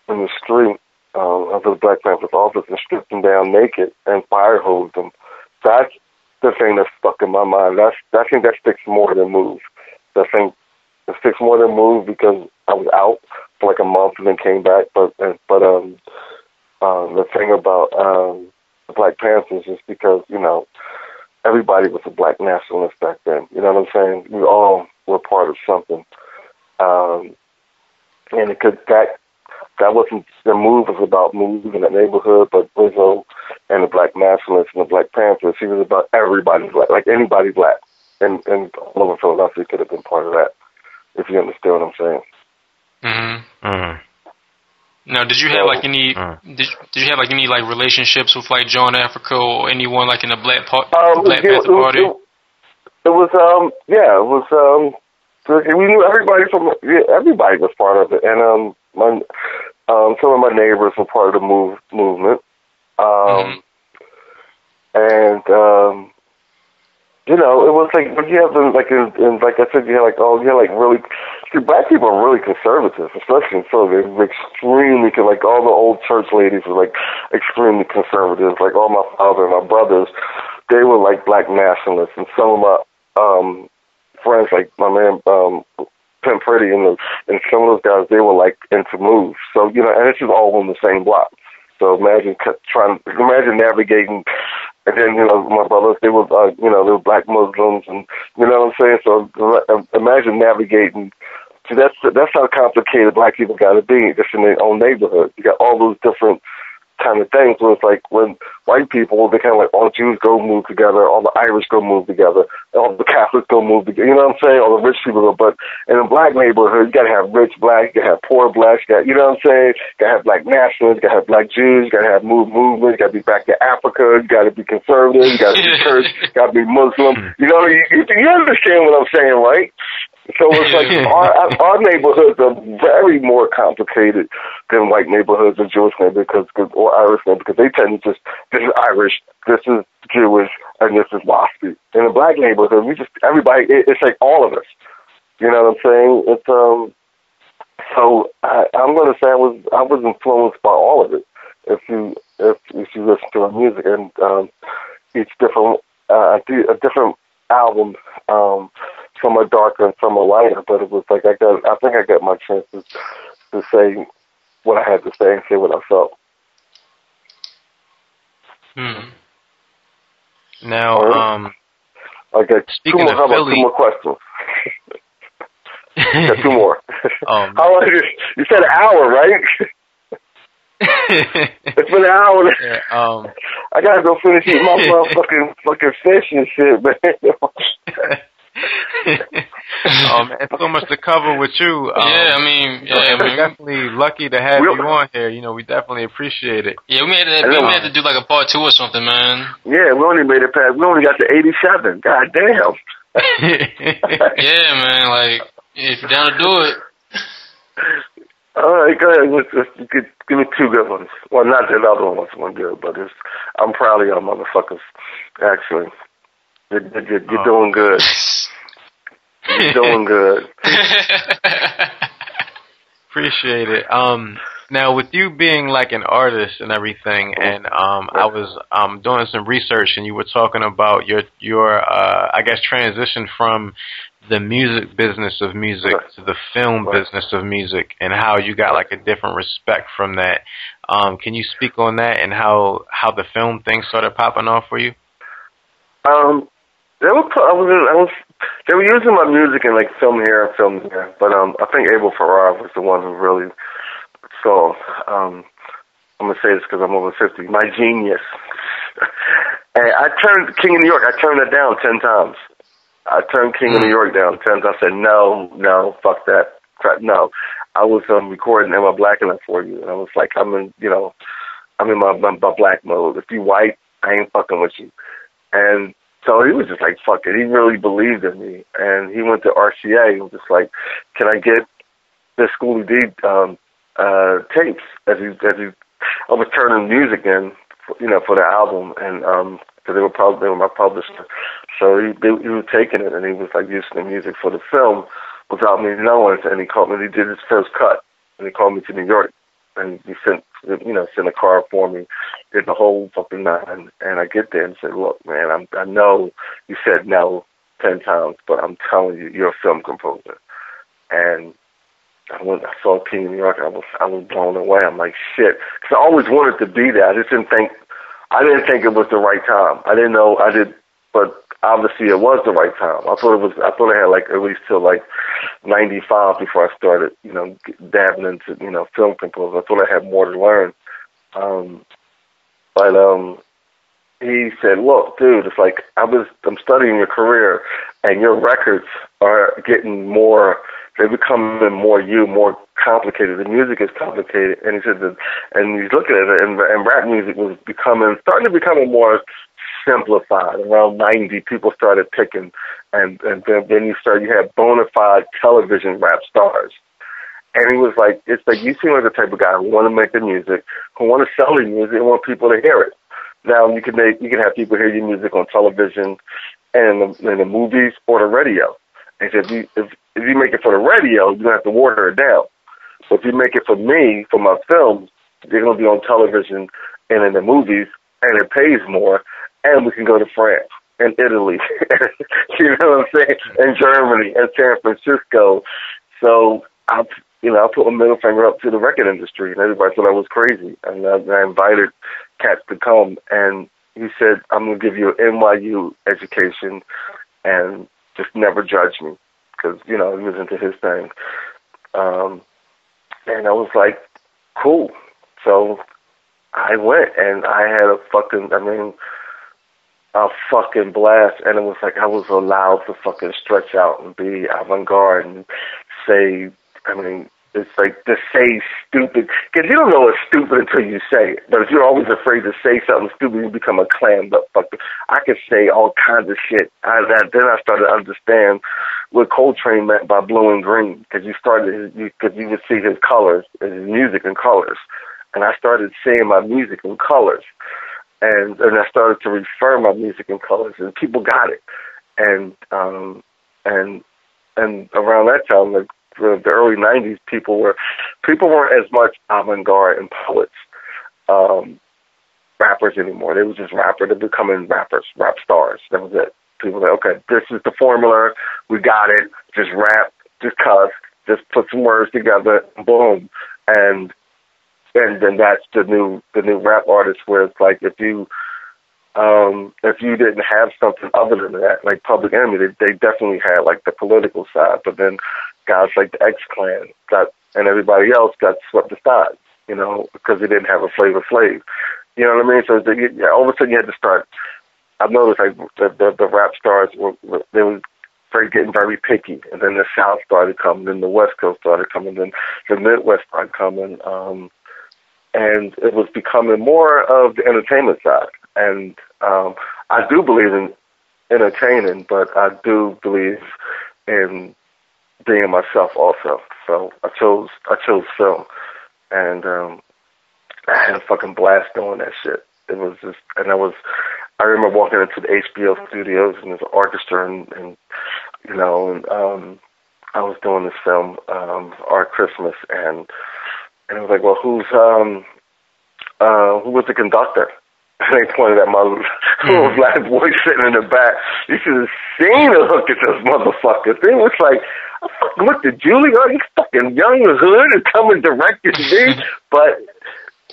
in the street of the Black Panthers office and stripped them down naked and fire hosed them. That's the thing that stuck in my mind. I think that sticks more than Move. I think it sticks more than Move because I was out for like a month and then came back. But the thing about the Black Panthers is because, you know, everybody was a black nationalist back then. You know what I'm saying? We all were part of something. And it could that wasn't the Move was about moving in the neighborhood, but Rizzo and the black nationalists and the Black Panthers, he was about everybody black, like anybody black. And all over Philadelphia could have been part of that, if you understand what I'm saying. Now, did you have like any? Did you have like any like relationships with like John Africa or anyone like in the Black Panther Party? It was we knew everybody everybody was part of it, and some of my neighbors were part of the movement, and you know, it was like you have like in like I said, you had like really. See, black people are really conservative, especially in Philly. They're extremely like all the old church ladies were like extremely conservative. Like all my father and my brothers, they were like black nationalists, and some of my friends, like my man Pimp Pretty and some of those guys, they were like into Move. So you know, and this is all on the same block. So imagine navigating. And then, you know, my brothers, they were black Muslims, and you know what I'm saying? So imagine navigating. See, that's how complicated black people got to be just in their own neighborhood. You got all those different kind of things where it's like when white people, they kind of like all the Jews go move together, all the Irish go move together, all the Catholics go move together. You know what I'm saying? All the rich people go. But in a black neighborhood, you got to have rich blacks, you got to have poor blacks, you know what I'm saying? You got to have black nationalists, you got to have black Jews, you got to have movement, you got to be back to Africa, you got to be conservative, you got to be church, you got to be Muslim. You know, you understand what I'm saying, right? So it's like our neighborhoods are very more complicated than white neighborhoods or Jewish neighborhoods or Irish neighborhoods because they tend to just, this is Irish, this is Jewish, and this is WASPy. In a black neighborhood, everybody, it's like all of us. You know what I'm saying? It's so I'm gonna say I was influenced by all of it. If you listen to my music and each different a different album. Some are darker and some are lighter, but it was like I think I got my chances to say what I had to say and say what I felt. Now, I got speaking of two Philly, more questions. Got 2 more. How long? You said an hour, right? It's been an hour. Yeah, I gotta go finish eating my fucking fish and shit, man. Man, so much to cover with you. We're definitely lucky to have you on here. You know, we definitely appreciate it. Yeah, we may have to do like a part 2 or something, man. Yeah, we only made it past. We only got to 87. God damn. Yeah, man. Like, if you're down to do it. All right, go ahead. Give me 2 good ones. Well, not that other one good, but I'm proud of y'all motherfuckers. Actually, you're doing good. You're doing good. Appreciate it. Now, with you being like an artist and everything, and I was doing some research, and you were talking about your I guess transition from the music business of music to the film business of music, and how you got like a different respect from that. Can you speak on that and how the film thing started popping off for you? They were using my music in like film here and film there, but I think Abel Ferrara was the one who really saw. I'm gonna say this because I'm over 50. My genius. And I turned King of New York. I turned it down 10 times. I turned King of New York down 10 times. I said no, fuck that crap. No, I was recording "Am I Black Enough for You?" and I was like, I'm in my black mode. If you white, I ain't fucking with you. And so he was just like, fuck it. He really believed in me. And he went to RCA and was just like, can I get the Schoolie D tapes? As I was turning music in, for the album. And because they were my publisher. So he was taking it, and he was like using the music for the film without me knowing. And he called me, he did his first cut. And he called me to New York. And he sent a car for me, did the whole fucking 9, and I get there and said, look, man, I know you said no 10 times, but I'm telling you, you're a film composer. And I saw King of New York, and I was blown away. I'm like, shit. Because I always wanted to be there. I didn't think it was the right time. I didn't know but obviously it was the right time. I thought I had like at least till like 95 before I started, dabbing into, film composing. I thought I had more to learn. But he said, look, dude, it's like I'm studying your career, and your records are getting they're becoming more complicated. The music is complicated. And he said and he's looking at it, and rap music was starting to become more simplified. Around 90, people started picking, and then you had bona fide television rap stars. And he was like, it's like, you seem like the type of guy who want to make the music, who want to sell the music, and want people to hear it. Now you can have people hear your music on television and in the movies or the radio. And he said, if you make it for the radio, you're gonna have to water it down. So if you make it for me, for my films, they're gonna be on television and in the movies, and it pays more, and we can go to France and Italy, you know what I'm saying, and Germany and San Francisco. So I put a middle finger up to the record industry, and everybody thought I was crazy. And I invited cats to come, and he said, I'm going to give you an NYU education, and just never judge me, because, he was into his thing. And I was like, cool. So I went, and I had a fucking blast, and it was like I was allowed to fucking stretch out and be avant-garde and say, it's like to say stupid, because you don't know it's stupid until you say it. But if you're always afraid to say something stupid, you become a clammed up fucker. I could say all kinds of shit. Then I started to understand what Coltrane meant by blue and green, because you would see his colors, his music in colors. And I started seeing my music in colors. And I started to refer my music in colors, and people got it. And around that time, like the early 90s, people weren't as much avant-garde and poets, rappers anymore. They were just rappers. They're becoming rappers, rap stars. That was it. People were like, okay, this is the formula. We got it. Just rap, just cuss, just put some words together, boom. And then that's the new rap artist, where it's like if you didn't have something other than that, like Public Enemy, they definitely had like the political side, but then guys like the X-Clan and everybody else got swept aside, you know, because they didn't have a Flavor Flav. You know what I mean? So all of a sudden you had to start. I've noticed like the rap stars they were getting very picky, and then the South started coming, then the West Coast started coming, then the Midwest started coming, and it was becoming more of the entertainment side. And I do believe in entertaining, but I do believe in being myself also. So I chose film, and I had a fucking blast doing that shit. It was just, and I remember walking into the HBO studios, and there's an orchestra, and you know, and I was doing this film, Art Christmas, and it was like, well, who was the conductor? And they pointed at my little black boy sitting in the back. You should have seen the look at those motherfuckers. They was like, I fucking looked at Julie, are you fucking young as hood and coming directed to me? But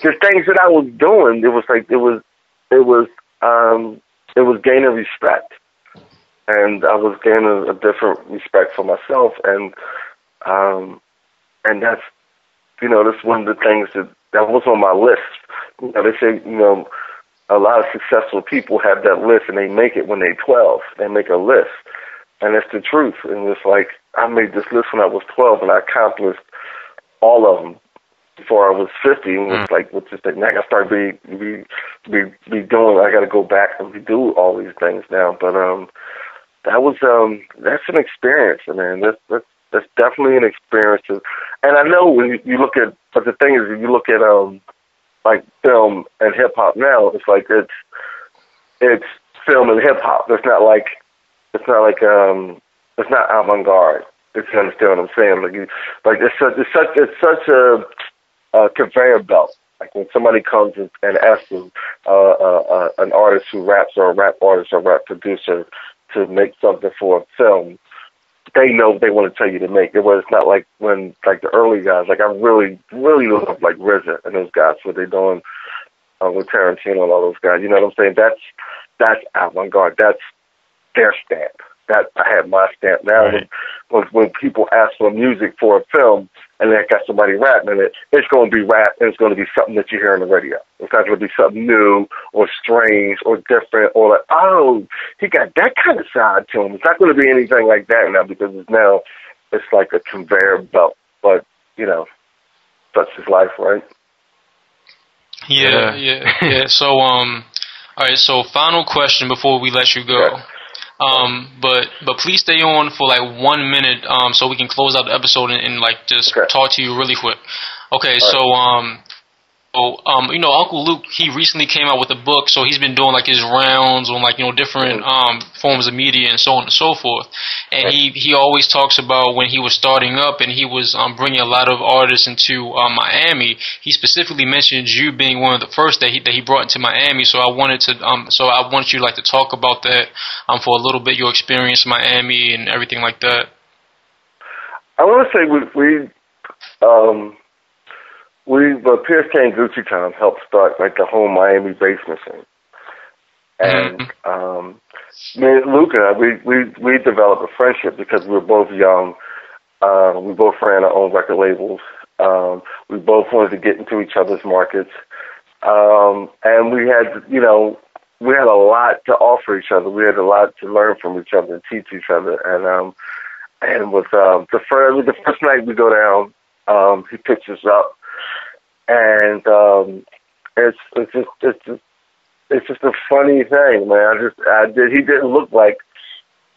the things that I was doing, it was gaining respect, and I was gaining a different respect for myself, and that's, you know, that's one of the things that was on my list. You know, they say, you know, a lot of successful people have that list, and they make it when they're 12. They make a list, and that's the truth. And it's like, I made this list when I was 12, and I accomplished all of them before I was 50. And it's like, what's this thing? Now I got to start be doing. I got to go back and redo all these things now. But that's an experience, man. That's definitely an experience. And I know when you look at, but the thing is, if you look at like film and hip hop now, it's like it's film and hip hop. It's not avant-garde. If you understand what I'm saying, it's such a conveyor belt. Like when somebody comes and asks an artist who raps, or a rap artist or a rap producer to make something for a film, they know they want to tell you to make it. Well, it's not like when, like the early guys, like I really, really love like RZA and those guys, what they're doing with Tarantino and all those guys. You know what I'm saying? That's avant-garde. That's their stamp. That I have my stamp now. Right. When people ask for music for a film and they got somebody rapping it, it's going to be rap, and it's going to be something that you hear on the radio. It's not going to be something new or strange or different or like, oh, he got that kind of side to him. It's not going to be anything like that now, because it's like a conveyor belt. But, you know, such is life, right? Yeah. So, all right, so final question before we let you go. Yeah. But please stay on for like 1 minute, so we can close out the episode and like just talk to you really quick. Okay, you know, Uncle Luke, he recently came out with a book, so he's been doing like his rounds on like, you know, different forms of media and so on and so forth. And he always talks about when he was starting up and he was bringing a lot of artists into Miami. He specifically mentioned you being one of the first that he brought into Miami. So I want you to like to talk about that for a little bit, your experience in Miami and everything like that. I want to say Pierce K and Gucci Time helped start like the whole Miami basement scene. And me and Luca, we developed a friendship because we were both young. We both ran our own record labels. We both wanted to get into each other's markets. And we had a lot to offer each other. We had a lot to learn from each other and teach each other. And with the first night we go down, he picks us up. And it's just a funny thing, man. He didn't look like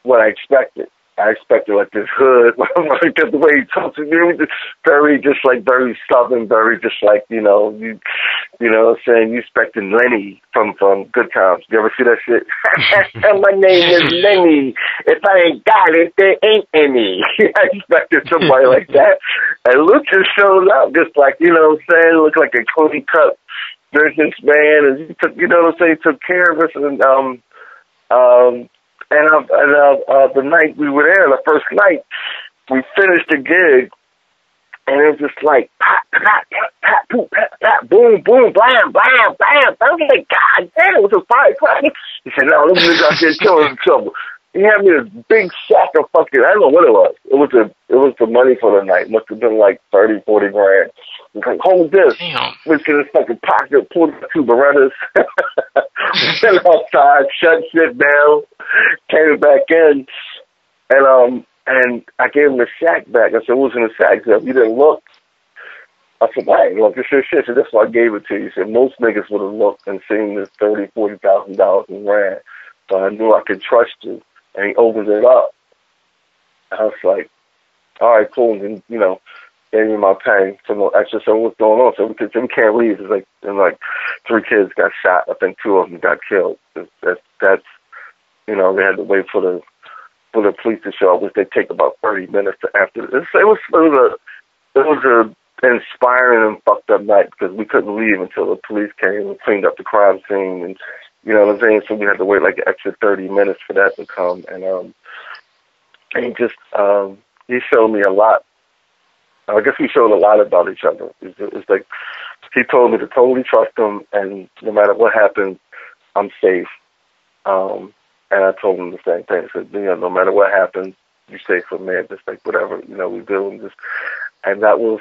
what I expected. I expected like this hood, because the way he talked to me, he was very southern, very just like, you know what I'm saying? You expecting Lenny from Good Times. You ever see that shit? My name is Lenny. If I ain't got it, there ain't any. I expected somebody like that. And Luke just showed up just like, you know what I'm saying? Looked like a clean cut businessman, and he took, you know what I'm saying, took care of us. And the night we were there, the first night, we finished the gig, and it was just like, pop, pop, pop, pop, boom, pop, pop, boom, boom, blam, blam, blam. I was like, God damn, it was a firecracker. He said, no, them niggas out there killing each other. he had me this big sack of fucking, I don't know what it was. It was the money for the night. Must have been like 30, 40 grand. He's like, hold this. Damn. Went to this fucking pocket, pulled out 2 Berettas, went outside, shut shit down, came back in, and I gave him the sack back. I said, what was in the sack? He said, you didn't look. I said, I ain't look. This shit. So that's why I gave it to you. He said, most niggas would have looked and seen this $30,000-$40,000 and ran. So I knew I could trust you. And he opened it up. I was like, all right, cool. And, you know, gave me my pay. So I just said, what's going on? So we can't leave. It's like, and like 3 kids got shot. I think 2 of them got killed. That's, you know, they had to wait for the police to show up, which they take about 30 minutes after. It was a inspiring and fucked up night because we couldn't leave until the police came and cleaned up the crime scene, and you know what I'm saying. So we had to wait like an extra 30 minutes for that to come, and he just he showed me a lot. I guess we showed a lot about each other. It's like he told me to totally trust him, and no matter what happens, I'm safe. And I told him the same thing. I said, you know, no matter what happens, you're safe from me. Just like whatever, you know, we do, and that was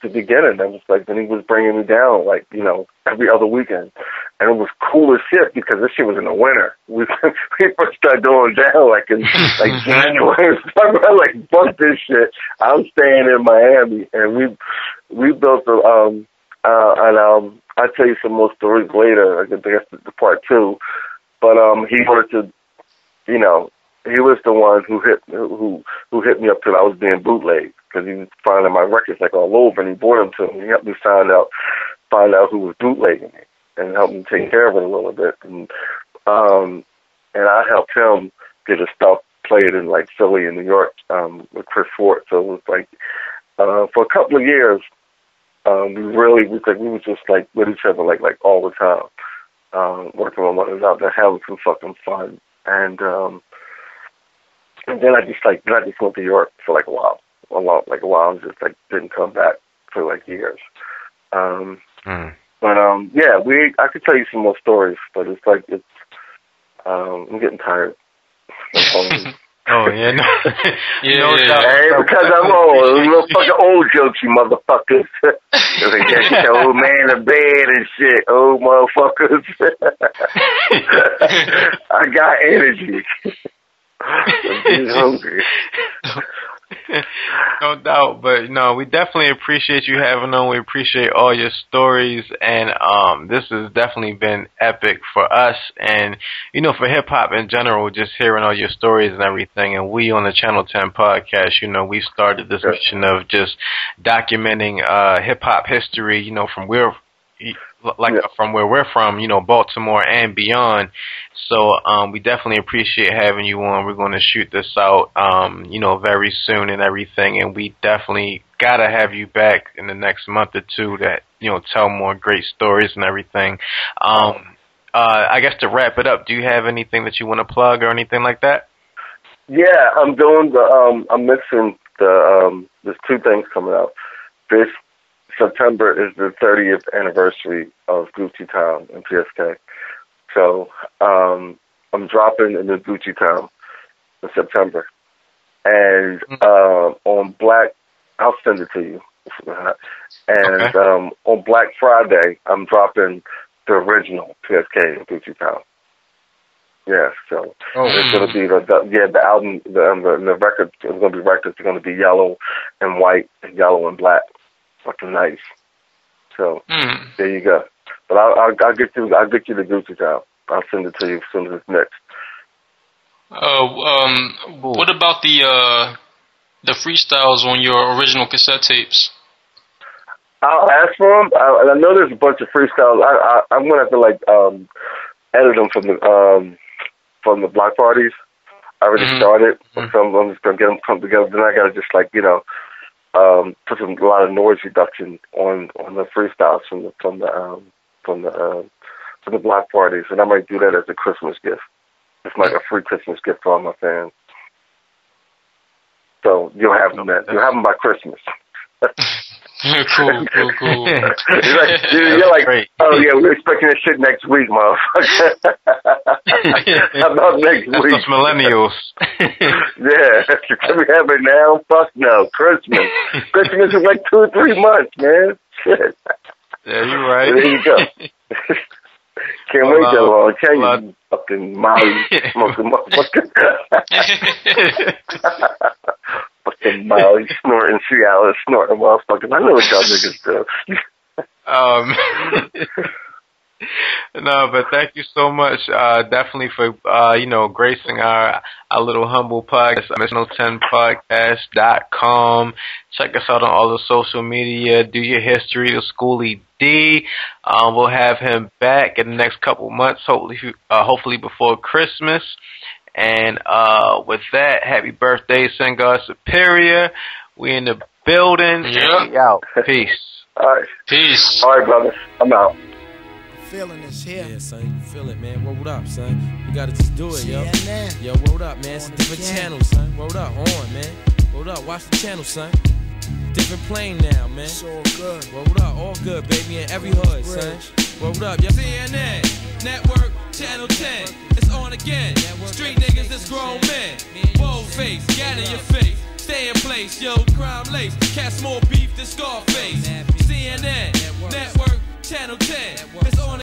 the beginning. That was like when he was bringing me down, like, you know, every other weekend. And it was cool as shit because this shit was in the winter. We first started going down like in like January. I'm like, fuck this shit. I'm staying in Miami, and we built and I'll tell you some more stories later. I guess the part 2. But he wanted to, you know, he was the one who hit me up till I was being bootlegged because he was finding my records like all over, and he brought them to me. He helped me find out who was bootlegging me and helped me take care of it a little bit. And I helped him get his stuff played in like Philly and New York with Chris Ford. So it was like for a couple of years, we were just like with each other like all the time. Working on one another, there, having some fucking fun, and then I just went to Europe for like a while, and just like didn't come back for like years. But yeah, I could tell you some more stories, but I'm getting tired. Oh yeah, no. Hey, because I'm old. Little fucking old jokes, you motherfuckers. They get the old man to bed and shit. Old motherfuckers. I got energy. I'm hungry. No doubt, but no, we definitely appreciate you having on. We appreciate all your stories, and this has definitely been epic for us, and you know, for hip hop in general, just hearing all your stories and everything. And we on the Channel 10 podcast, you know, we started this mission of just documenting hip hop history, you know, from where we're from, you know, Baltimore and beyond. So we definitely appreciate having you on. We're going to shoot this out, you know, very soon and everything. And we definitely got to have you back in the next month or 2 to, you know, tell more great stories and everything. I guess to wrap it up, do you have anything that you want to plug or anything like that? Yeah, I'm doing I'm mixing there's 2 things coming out. This September is the 30th anniversary of Gucci Town in PSK. So I'm dropping in the Gucci Town in September. And on Black, I'll send it to you. And okay. On Black Friday, I'm dropping the original PSK in Gucci Town. Yeah, so it's going to be the album, the record, it's going to be records. It's going to be yellow and white and yellow and black. Fucking nice. So there you go. But I'll get you the Gucci Town. I'll send it to you as soon as it's mixed. What about the freestyles on your original cassette tapes? I'll ask for them. I know there's a bunch of freestyles. I'm gonna have to like edit them from the block parties. I already started, so I'm just gonna get them come together. Then I gotta just like, you know, put a lot of noise reduction on the freestyles from the block parties, and I might do that as a Christmas gift. It's like a free Christmas gift for all my fans. So you'll have them. You'll have them by Christmas. Cool. You're like, oh yeah, we're expecting this shit next week, motherfucker. How about next week? That's millennials. Yeah, can we have it now? Fuck no. Christmas is like 2 or 3 months, man. Shit. Yeah, you're right. There you go. Can't wait that long. Tell you, fucking Molly smoking motherfucker. Fucking Molly snorting, Cialis snorting motherfuckers. I know what y'all niggas do. No, but thank you so much, definitely for, gracing our little humble podcast, Original10podcast.com. Check us out on all the social media. Do your history to Schoolie D. We'll have him back in the next couple months, hopefully before Christmas. And, with that, happy birthday, Sun God Superior. We in the building. Yeah. We out. Peace. All right. Peace. All right, brother. I'm out. Feeling is here. Yeah, son, you feel it, man. Word up, son. You gotta just do it, yo. Yo, word up, man. It's a different channel, son. Word up, on, man. Word up, watch the channel, son. Different plane now, man. It's all good. Word up, all good, baby, in every hood, son. Word up, yo. CNN, Network, Channel 10. It's on again. Street niggas, it's grown men. Bold face, gat in your face. Stay in place, yo, crime lace. Cats more beef than Scarface. CNN, Network, Channel 10. It's on